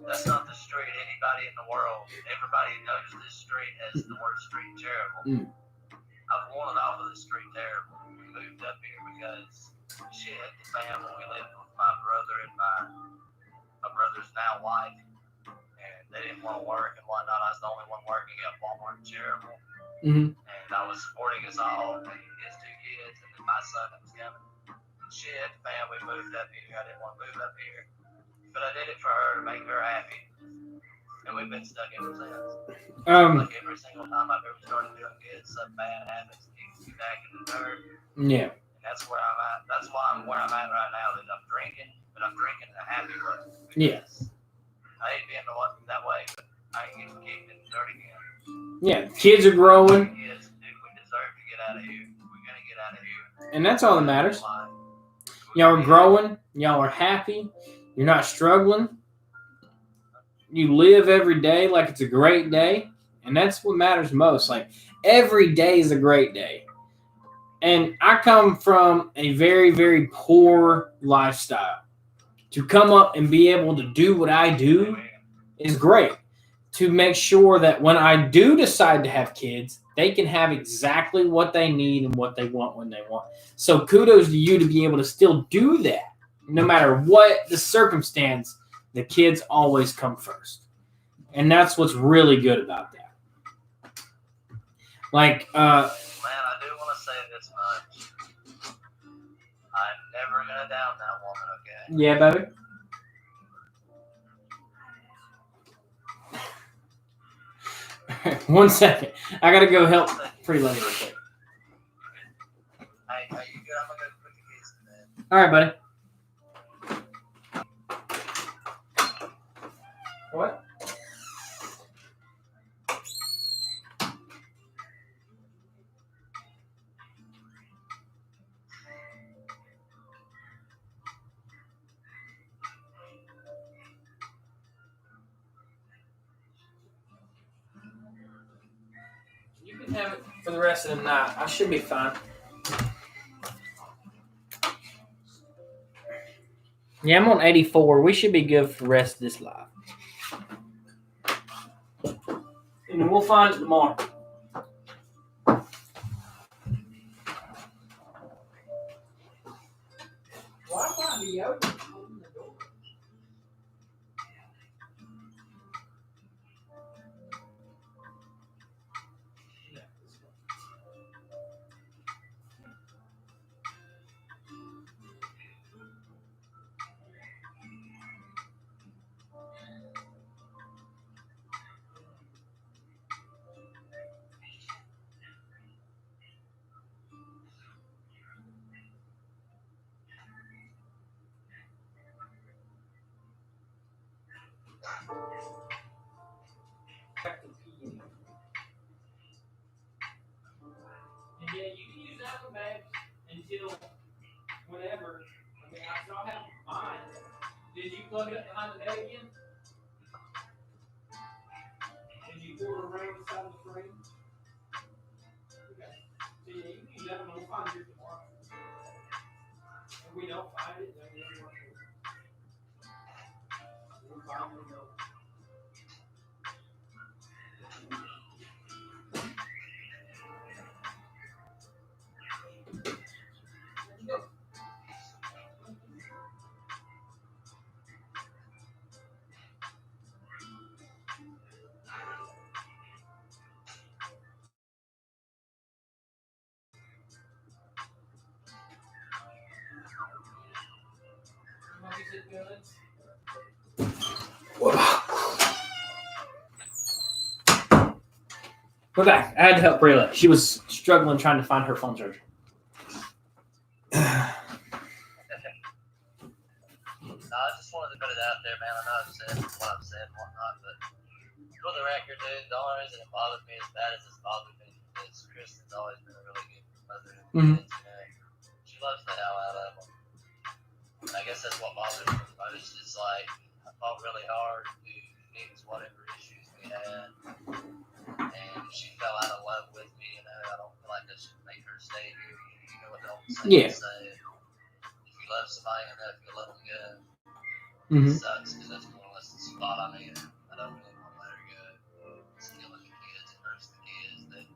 That's not the street anybody in the world. Everybody knows this street as the worst street in Cherville. I've wanted off of this street terrible. We moved up here because shit, the family we lived with my brother and my brother's now wife, and they didn't want to work and whatnot. I was the only one working at Walmart in Cherville. Mm-hmm. And I was supporting us all, his 2 kids, and then my son was coming. Shit, man, we moved up here. I didn't want to move up here, but I did it for her to make her happy, and we've been stuck ever since. Like every single time I've ever started doing good, some bad happens, kicks me back in the dirt. Yeah. And that's where I'm at. That's why I'm where I'm at right now. That I'm drinking, but I'm drinking in a happy way. Yeah. I hate being that way, but I ain't getting kicked in the dirt again. Yeah. Kids are growing. Kids, dude, we deserve to get out of here. We're gonna get out of here. And that's all that matters. Y'all are growing. Y'all are happy. You're not struggling. You live every day like it's a great day. And that's what matters most. Like, every day is a great day. And I come from a very, very poor lifestyle. To come up and be able to do what I do is great. To make sure that when I do decide to have kids, they can have exactly what they need and what they want when they want. So kudos to you to be able to still do that. No matter what the circumstance, the kids always come first. And that's what's really good about that. Like, man, I do want to say this much. I'm never going to down that woman, okay? Yeah, baby. One second. I got to go help Pretty Lady real quick. Hey, are you good? I'm going to go put the kids to bed. All right, buddy. What? You can have it for the rest of the night. I should be fine. Yeah, I'm on 84. We should be good for the rest of this live. And then we'll find it tomorrow. Why not be open? Open the door. And yeah, you can use that one back until whenever. I mean, I still have mine. Did you plug it up behind the bed again? Did you pull it around the side of the frame? Okay. So yeah, you can use that one. We'll find yours tomorrow. If we don't find it, then we'll work it. We'll find it. Is it good? We're back. I had to help Rayla. She was struggling trying to find her phone charger. I just wanted to put it out there, man. I know I've said what I've said and whatnot, but for the record, dude, the only reason it bothered me as bad as it's bothered me is Kristen's always been a really good mother to kids. You know, she loves the hell out of them. And I guess that's what bothers me the most. It's like I fought really hard to fix whatever issues we had, and she fell out of love with me. You know, I don't feel like I should make her stay here. You know what the old saying say? If you love somebody enough, you let them go. It sucks because that's more or less the spot I'm in. I don't really want to let her go. It's killing the kids. It hurts the kids. They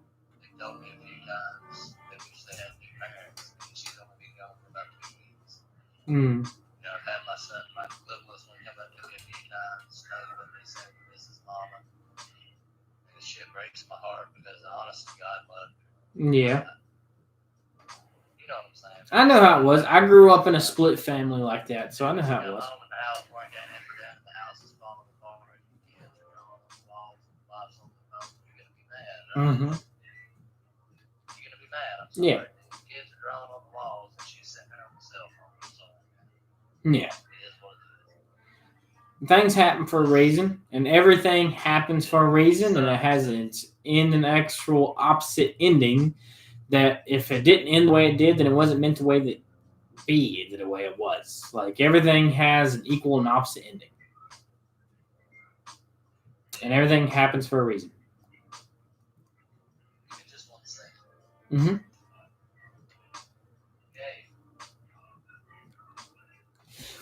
told me a few times they wish they had new parents. And she's only been gone for about 2 weeks. You know, I've had my son, my littlest one, come up to me a few times, tell me what they said to Mrs. Mama. And this shit breaks my heart because honest to God, loved her. Yeah. You know what I'm saying? I know how it was. I grew up in a split family like that, so I know how it was. Home in the house, weren't getting ever down. The house is falling apart. The kids are on the walls, lives on the phone. You're gonna be mad. Right? You're gonna be mad. I'm sorry. Yeah. The kids are drawing on the walls, and she's sitting there on the cell phone. I'm sorry. Yeah. It is what it is. Things happen for a reason, and everything happens for a reason, and it has its end and actual opposite ending. That if it didn't end the way it did, then it wasn't meant to be the way it was. Like everything has an equal and opposite ending, and everything happens for a reason. Give me just 1 second.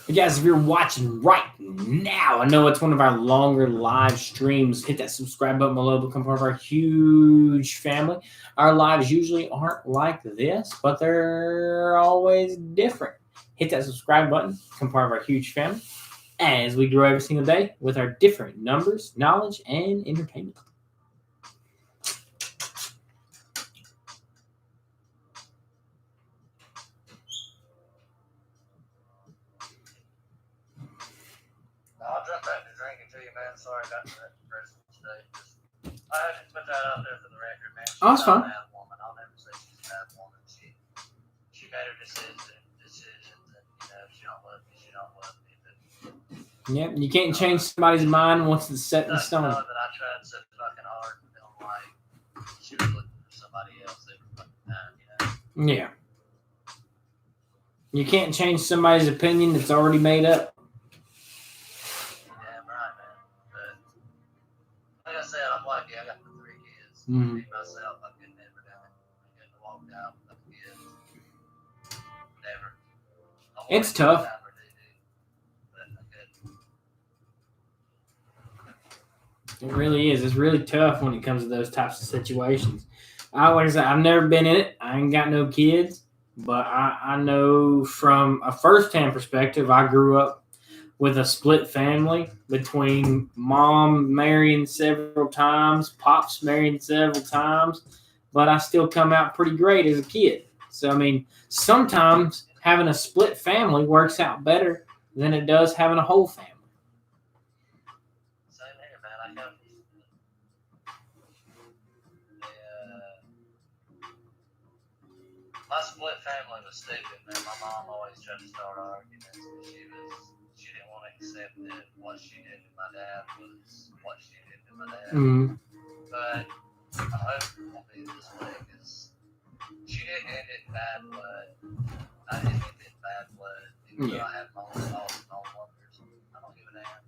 But guys, if you're watching right now, I know it's one of our longer live streams. Hit that subscribe button below, become part of our huge family. Our lives usually aren't like this, but they're always different. Hit that subscribe button, become part of our huge family as we grow every single day with our different numbers, knowledge, and entertainment. I'll jump back to drinking to you, man. Sorry about the president today. I had to put that out there for the record, man. She's That's not fine. a bad woman. I'll never say she's a bad woman. She made her decisions, and you know, if she don't love me, she don't love me. But Yeah, you can't change somebody's mind once it's set in I stone. know that I tried so fucking hard to feel like she was looking for somebody else every fucking time, you know. Yeah. You can't change somebody's opinion that's already made up. Damn right, man. But like I said, I'm lucky. I got the 3 kids. Mhm. Me myself, I could never done it. I couldn't have walked out with the kids. Never. It's tough. It really is. It's really tough when it comes to those types of situations. Like I said, I've never been in it. I ain't got no kids, but I know from a first-hand perspective, I grew up with a split family between mom marrying several times, pops marrying several times, but I still come out pretty great as a kid. So, I mean, sometimes having a split family works out better than it does having a whole family. Same here, man. I got my split family was stupid, man. My mom always tried to start arguments. She didn't want to accept that what she did to my dad was what she did to my dad. But I hope it won't be this way because she didn't end it in bad blood. I didn't end it in bad blood. Even though I had my own thoughts and my own wonders. I don't give a damn.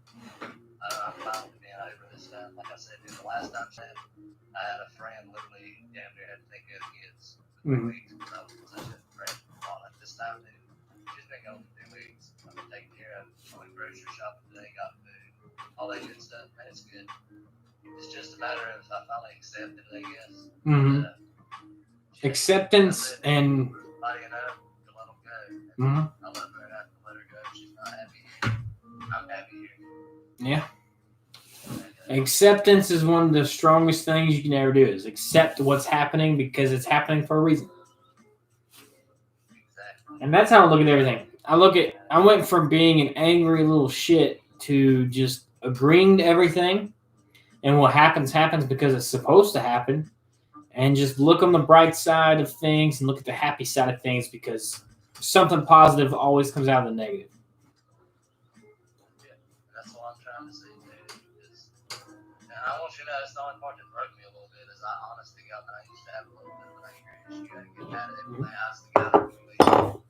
I'm fine with being over this stuff. Like I said, dude, the last time I had a friend literally damn near had to take care of kids for 2 weeks because I was such a friend. At this time, dude, she's been gone for 2 weeks. I've been taking care of. I went grocery shopping today, got food, all that good stuff. Man, it's good. It's just a matter of I finally accepted it, I guess. Acceptance and. Somebody enough to let them go. I love her and I have to let her go. She's not happy here. I'm happy here. Yeah. Acceptance is one of the strongest things you can ever do is accept what's happening because it's happening for a reason. Exactly. And that's how I look at everything. I went from being an angry little shit to just agreeing to everything. And what happens because it's supposed to happen. and just look on the bright side of things and look at the happy side of things, because something positive always comes out of the negative. Yeah, that's what I'm trying to see, dude. And I want you to know, that's the only part that broke me a little bit, is I honestly got that I used to have a little bit of an anger issue. I get mad at everything. I was the guy that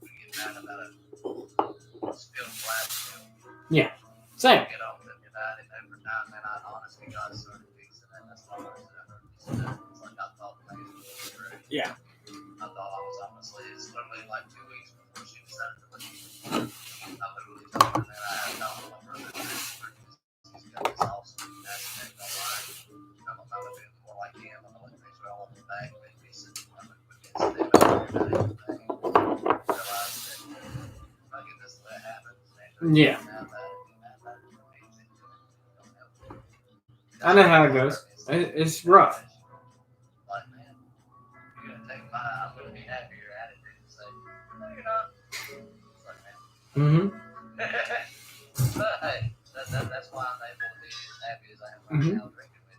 would get mad about a spilled glass milk. Yeah, same. Get off it, and over time, man, I honestly got started fixing it. That's why I heard this. It's like I thought things were great. Yeah. I thought I was honestly, it's literally like 2 weeks before she decided to leave. I literally told her, man, I have not my brother. He's got this awesome aspect of life. I'm about to be more like him. I'm going to let things roll on the back. Maybe sitting on the stand up about everything. Realize that if I get this, that happens. Yeah. I know how it goes. It's rough. Like, man, you're going to take I'm going to be happy you're at it. And say, no, you're not. It's like, man. Mm-hmm. But hey, that's why I'm able to be as happy as I am right now drinking with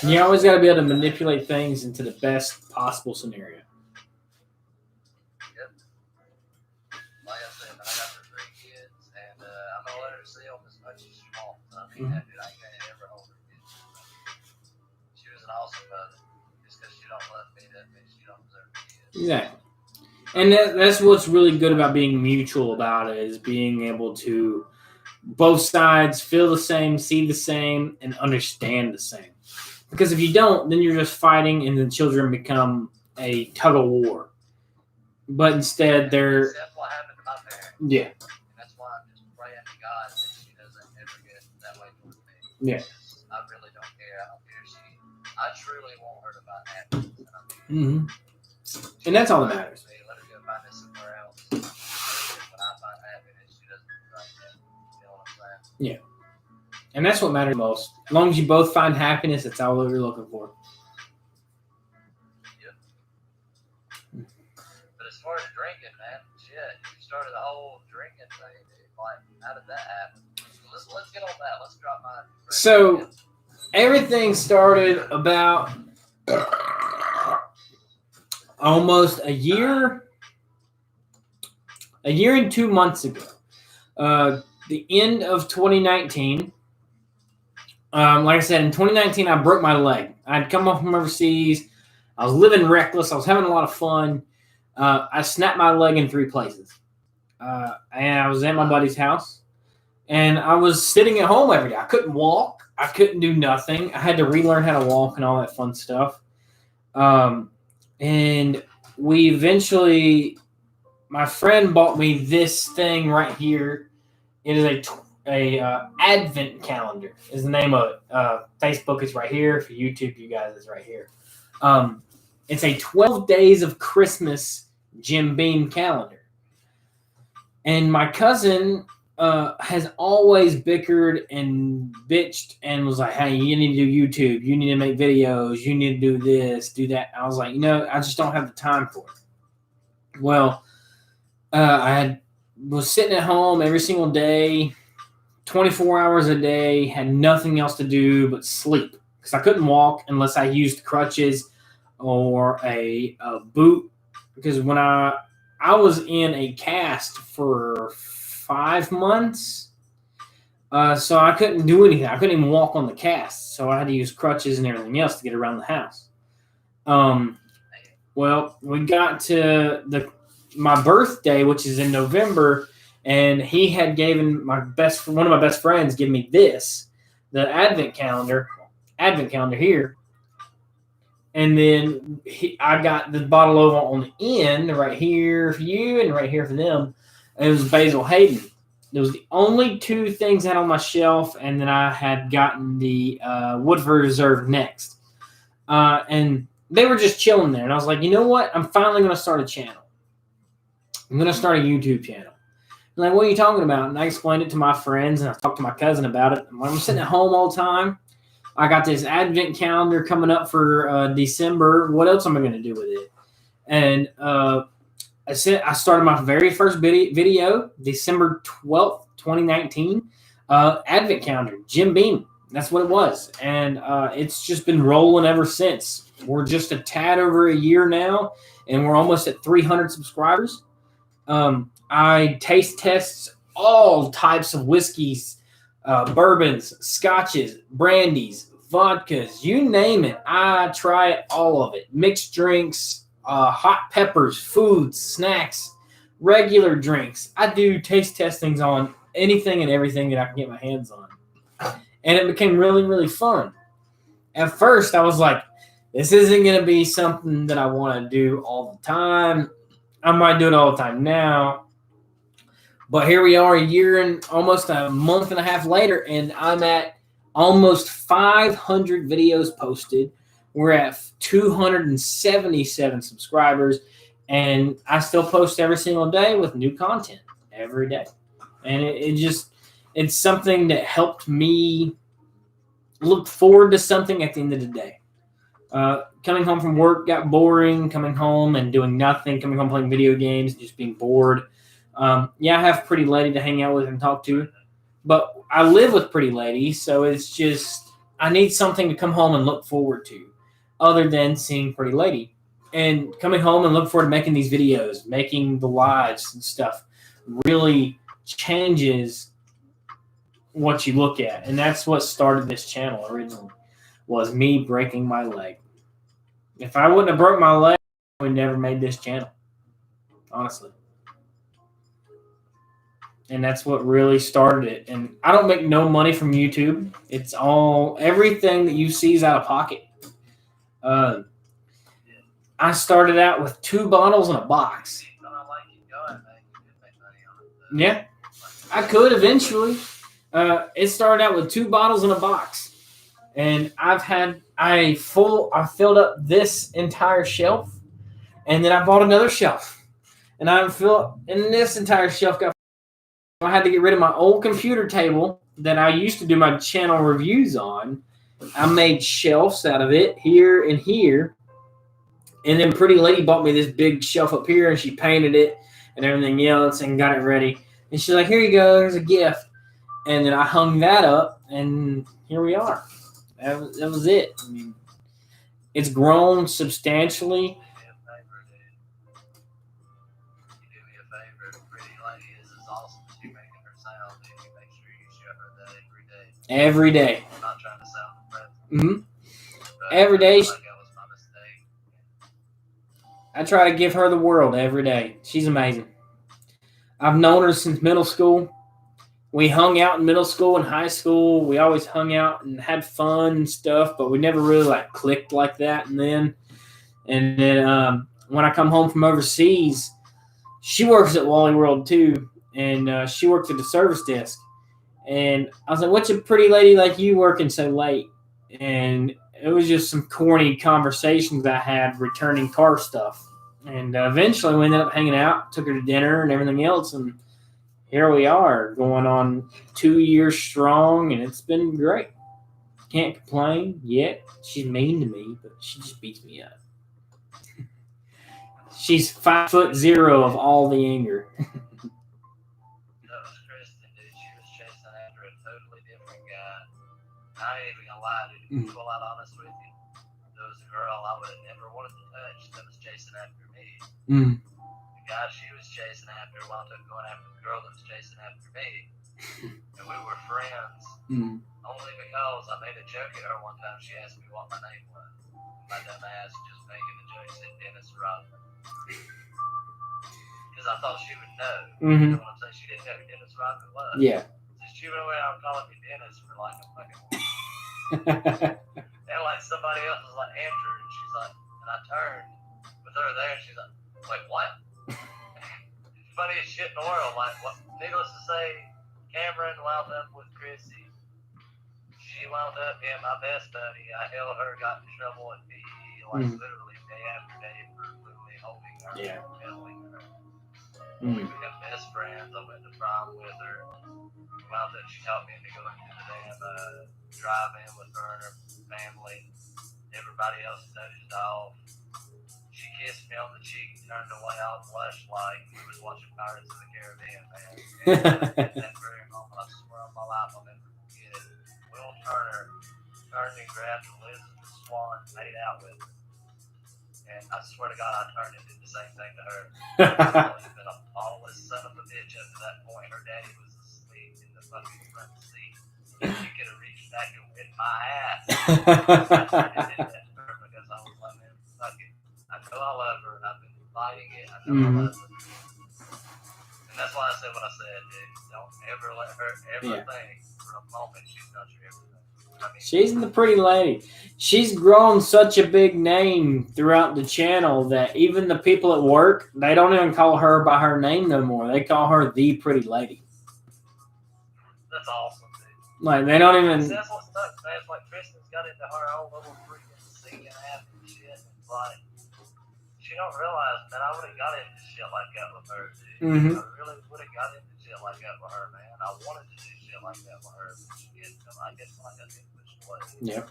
you. You always got to be able to manipulate things into the best possible scenario. Yep. Like I said, man, I got the 3 kids, and I'm going to let her see them as much as she wants. I mean, I ain't going to ever hold her kids. She was an awesome mother. Just because she don't love me, that means she don't deserve kids. Exactly. And that's what's really good about being mutual about it, is being able to both sides feel the same, see the same, and understand the same. Because if you don't, then you're just fighting, and the children become a tug of war. But instead, they're... That's what happened to my parents. Yeah. And that's why I'm just praying to God that she doesn't ever get that way towards me. Yeah. I really don't care. I don't care. I truly want her to find happiness. And that's all that matters. Let her go find it somewhere else. When I find happiness, she doesn't like that. You know what I'm saying? Yeah. And that's what matters most. As long as you both find happiness, that's all you're looking for. Yep. But as far as drinking, man, shit, you started the whole drinking thing, dude. Like, how did that happen? Let's get on that. Let's drop my... So, everything started about almost a year and 2 months ago. The end of 2019. Like I said, in 2019, I broke my leg. I'd come off from overseas. I was living reckless. I was having a lot of fun. I snapped my leg in 3 places. And I was at my buddy's house. And I was sitting at home every day. I couldn't walk. I couldn't do nothing. I had to relearn how to walk and all that fun stuff. And we eventually, my friend bought me this thing right here. It is a Advent calendar is the name of it. Facebook is right here. For YouTube, you guys, is right here. It's a 12 Days of Christmas Jim Beam calendar. And my cousin has always bickered and bitched and was like, hey, you need to do YouTube. You need to make videos. You need to do this, do that. I was like, I just don't have the time for it. Well, I was sitting at home every single day, 24 hours a day, had nothing else to do but sleep because I couldn't walk unless I used crutches or a boot. Because when I was in a cast for 5 months, so I couldn't do anything. I couldn't even walk on the cast, so I had to use crutches and everything else to get around the house. Well, we got to my birthday, which is in November, and he had given one of my best friends give me this, the Advent calendar here. And then I got the bottle over on the end right here for you and right here for them. It was Basil Hayden. It was the only 2 things I had on my shelf, and then I had gotten the Woodford Reserve next. And they were just chilling there. And I was like, you know what? I'm finally going to start a channel. I'm going to start a YouTube channel. And like, what are you talking about? And I explained it to my friends, and I talked to my cousin about it. And when I'm sitting at home all the time, I got this Advent calendar coming up for December. What else am I going to do with it? And I started my very first video, December 12th, 2019, Advent calendar, Jim Beam. That's what it was. And it's just been rolling ever since. We're just a tad over a year now, and we're almost at 300 subscribers. I taste test all types of whiskeys, bourbons, scotches, brandies, vodkas, you name it. I try all of it. Mixed drinks, hot peppers, foods, snacks, regular drinks. I do taste testings on anything and everything that I can get my hands on. And it became really, really fun. At first, I was like, this isn't going to be something that I want to do all the time. I might do it all the time now. But here we are a year and almost a month and a half later, and I'm at almost 500 videos posted. We're at 277 subscribers, and I still post every single day with new content every day. And it's something that helped me look forward to something at the end of the day. Coming home from work got boring, coming home and doing nothing, coming home playing video games, just being bored. Yeah, I have Pretty Lady to hang out with and talk to, but I live with Pretty Lady, so it's just I need something to come home and look forward to other than seeing Pretty Lady. And coming home and look forward to making these videos, making the lives and stuff really changes what you look at. And that's what started this channel originally, was me breaking my leg. If I wouldn't have broke my leg, I would never made this channel, honestly. And that's what really started it. And I don't make no money from YouTube. It's all, everything that you see is out of pocket. I started out with 2 bottles in a box. Yeah, I could eventually. It started out with 2 bottles in a box. And I filled up this entire shelf. And then I bought another shelf. And this entire shelf got. I had to get rid of my old computer table that I used to do my channel reviews on. I made shelves out of it here and here. And then Pretty Lady bought me this big shelf up here, and she painted it and everything else and got it ready. And she's like, here you go, here's a gift. And then I hung that up, and here we are. That was it. I mean, it's grown substantially. Every day. I'm not trying to sound impressive. Mm-hmm. Every day. Like that was my mistake. I try to give her the world every day. She's amazing. I've known her since middle school. We hung out in middle school and high school. We always hung out and had fun and stuff, but we never really like clicked like that. And then when I come home from overseas, she works at Wally World too, and she works at the service desk. And I was like, what's a pretty lady like you working so late? And it was just some corny conversations I had returning car stuff. And eventually we ended up hanging out, took her to dinner and everything else. And here we are going on 2 years strong, and it's been great. Can't complain yet. She's mean to me, but she just beats me up. She's 5'0" of all the anger. I ain't even gonna lie, dude. To be full out honest with you, there was a girl I would have never wanted to touch that was chasing after me. The guy she was chasing after wound up going after the girl that was chasing after me. And we were friends only because I made a joke at her one time. She asked me what my name was. My dumb ass just making the joke said Dennis Rodman. Because I thought she would know. You know what I'm saying? She didn't know who Dennis Rodman was. Yeah. So she went around calling me Dennis for like a fucking and like somebody else was like Andrew, and she's like, and I turned with her there, and she's like, wait, what? Funniest shit in the world. Like, what? Needless to say, Cameron wound up with Chrissy. She wound up being my best buddy. I held her, got in trouble, and be like literally day after day for literally holding her, telling her. We became best friends. I went to prom with her. Wound up, she taught me into going to the damn drive-in with her and her family. Everybody else noticed off. She kissed me on the cheek, turned away all blushed like we was watching Pirates of the Caribbean, man. And that very moment, I swear on my life, I'll never forget it. Will Turner turned and grabbed Elizabeth Swan and made out with her. And I swear to God, I turned and did the same thing to her. She's been a lawless son of a bitch up to that point. Her daddy was asleep in the fucking front seat. And she could have reached back and whipped my ass. I turned and did that to her because I was like, man, fuck it. I know I love her. I've been fighting it. I know I love her. And that's why I said what I said, dude. Don't ever let her ever think for a moment she's not your everything. She's the pretty lady. She's grown such a big name throughout the channel that even the people at work, they don't even call her by her name no more. They call her the pretty lady. That's awesome, dude. Like, they don't even... See, that's what sucks, man. It's like Tristan's got into her own little freaking singing app and shit. It's like, she don't realize, man, I would have got into shit like that with her, dude. I really would have got into shit like that with her, man. I wanted to do shit like that with her, but she didn't. I guess like I didn't push away. Yeah.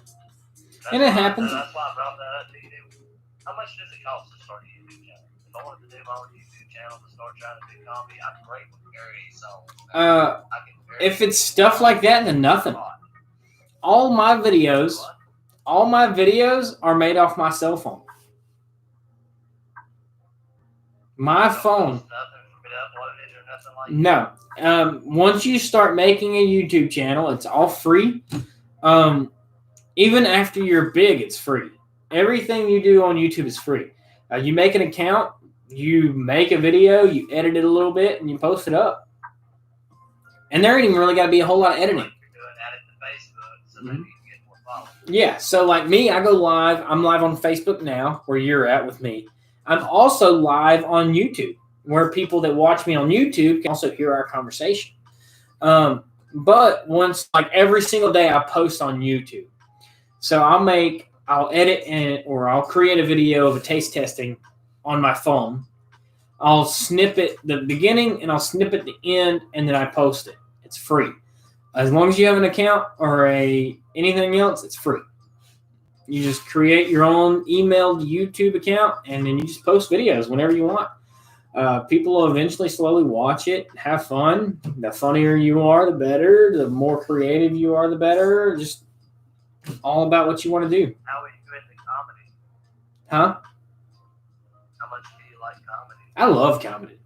And it happens. That's why I brought that up to you. How much does it cost to start a YouTube channel? If I wanted to do my own YouTube channel to start trying to do comedy, I'm great with Gary songs. If it's stuff like that, then nothing. All my videos are made off my cell phone. My phone. No. Once you start making a YouTube channel, it's all free. Even after you're big, it's free. Everything you do on YouTube is free. You make an account, you make a video, you edit it a little bit, and you post it up. And there ain't even really got to be a whole lot of editing. Yeah, so like me, I go live. I'm live on Facebook now, where you're at with me. I'm also live on YouTube, where people that watch me on YouTube can also hear our conversation. But once, like every single day, I post on YouTube. So I'll edit or I'll create a video of a taste testing on my phone. I'll snip it the beginning and I'll snip it the end, and then I post it. It's free. As long as you have an account or anything else, it's free. You just create your own emailed YouTube account, and then you just post videos whenever you want. People will eventually slowly watch it, have fun. The funnier you are, the better. The more creative you are, the better. Just all about what you want to do. How are you into comedy? Huh? How much do you like comedy? I love comedy.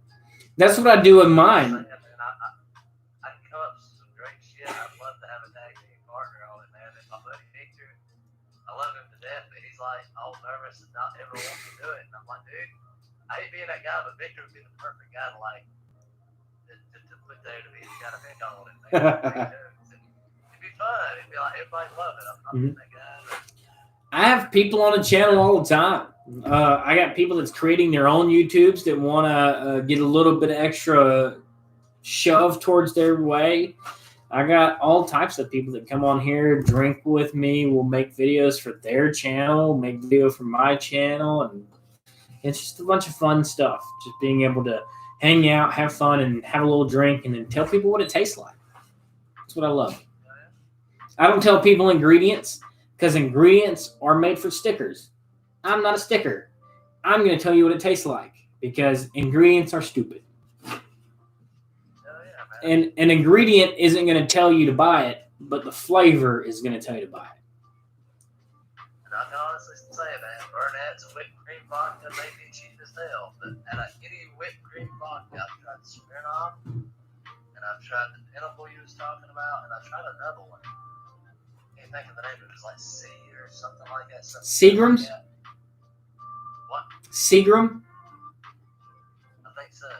That's what I do in mine. I can come up with some great shit. I'd love to have a tag team partner on it, man. And my buddy Victor, I love him to death, but he's like all nervous and not ever wants to do it. And I'm like, dude, I hate being that guy, but Victor would be the perfect guy to like to put there to be the guy to pick on it. It'd be fun. It'd be like everybody love it. I'm not that guy. I have people on the channel all the time. I got people that's creating their own YouTubes that want to get a little bit of extra shove towards their way. I got all types of people that come on here, drink with me, will make videos for their channel, make video for my channel, and it's just a bunch of fun stuff. Just being able to hang out, have fun, and have a little drink, and then tell people what it tastes like. That's what I love. I don't tell people ingredients, because ingredients are made for stickers. I'm not a sticker. I'm going to tell you what it tastes like, because ingredients are stupid. And an ingredient isn't going to tell you to buy it, but the flavor is going to tell you to buy it. And I can honestly say, man, Burnett's whipped cream vodka may be cheap as hell, but out of any whipped cream vodka, I've tried Smirnoff, and I've tried the Pinnacle you was talking about, and I've tried another one. I can't think of the name of it. It was like C or something like that. Seagram's? Like that. What? Seagram? I think so.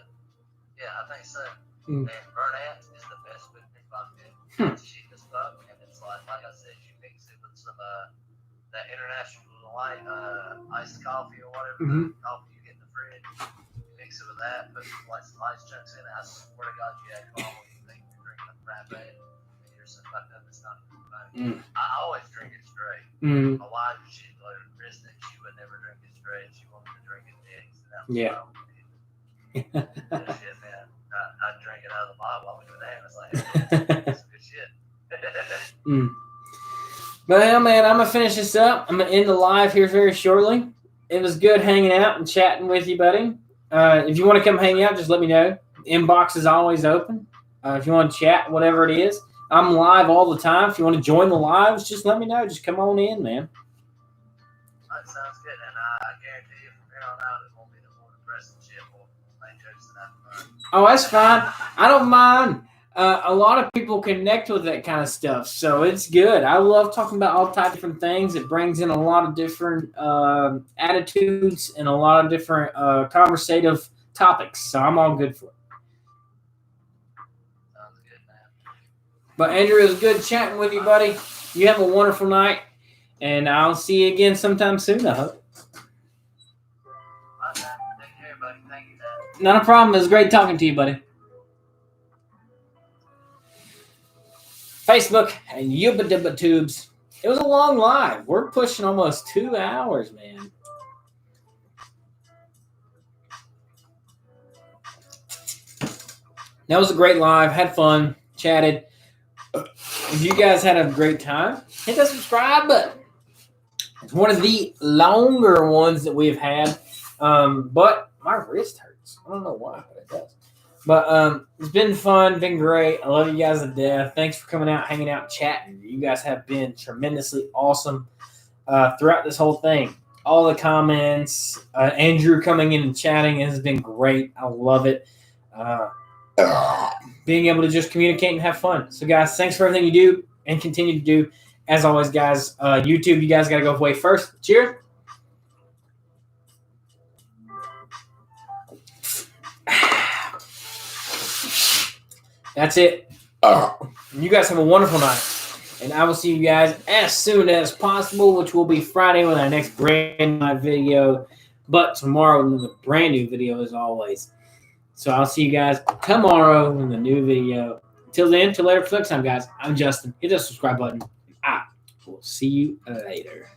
Yeah, I think so. And Burnett is the best whipped cream vodka. It's cheap as fuck, and it's like I said, you mix it with some that International Light iced coffee or whatever coffee you get in the fridge. You mix it with that, put like some ice chunks in it. I swear to God, you add alcohol when you think you're drinking a frappe. You're something like that. It's not funny. I always drink it straight. My wife, she's like Kristen, she would never drink it straight. She wanted to drink it mixed. And that was shit, man. I drank it out of the bottle while we were there. It's like, that's some good shit. Well, man, I'm going to finish this up. I'm going to end the live here very shortly. It was good hanging out and chatting with you, buddy. If you want to come hang out, just let me know. Inbox is always open. If you want to chat, whatever it is. I'm live all the time. If you want to join the lives, just let me know. Just come on in, man. That sounds good, and I guarantee you from here on out it won't be the more depressing shit. We'll make jokes and have fun. Oh, that's fine. I don't mind. A lot of people connect with that kind of stuff, so it's good. I love talking about all types of different things. It brings in a lot of different attitudes and a lot of different conversative topics, so I'm all good for it. Sounds good, man. But Andrew, it was good chatting with you, buddy. You have a wonderful night, and I'll see you again sometime soon, I hope. All right, man. Take care, buddy. Thank you, man. Not a problem. It was great talking to you, buddy. Facebook and Yuba Dibba Tubes. It was a long live. We're pushing almost 2 hours, man. That was a great live. Had fun. Chatted. If you guys had a great time, hit that subscribe button. It's one of the longer ones that we've had. But my wrist hurts. I don't know why, but it does. But it's been fun, been great. I love you guys to death. Thanks for coming out, hanging out, chatting. You guys have been tremendously awesome throughout this whole thing. All the comments, Andrew coming in and chatting has been great. I love it. Being able to just communicate and have fun. So, guys, thanks for everything you do and continue to do. As always, guys, YouTube, you guys got to go away first. Cheers. That's it. You guys have a wonderful night. And I will see you guys as soon as possible, which will be Friday with our next brand new video. But tomorrow with a brand new video as always. So I'll see you guys tomorrow in the new video. Till then, till later, for next time, guys. I'm Justin. Hit the subscribe button. I will see you later.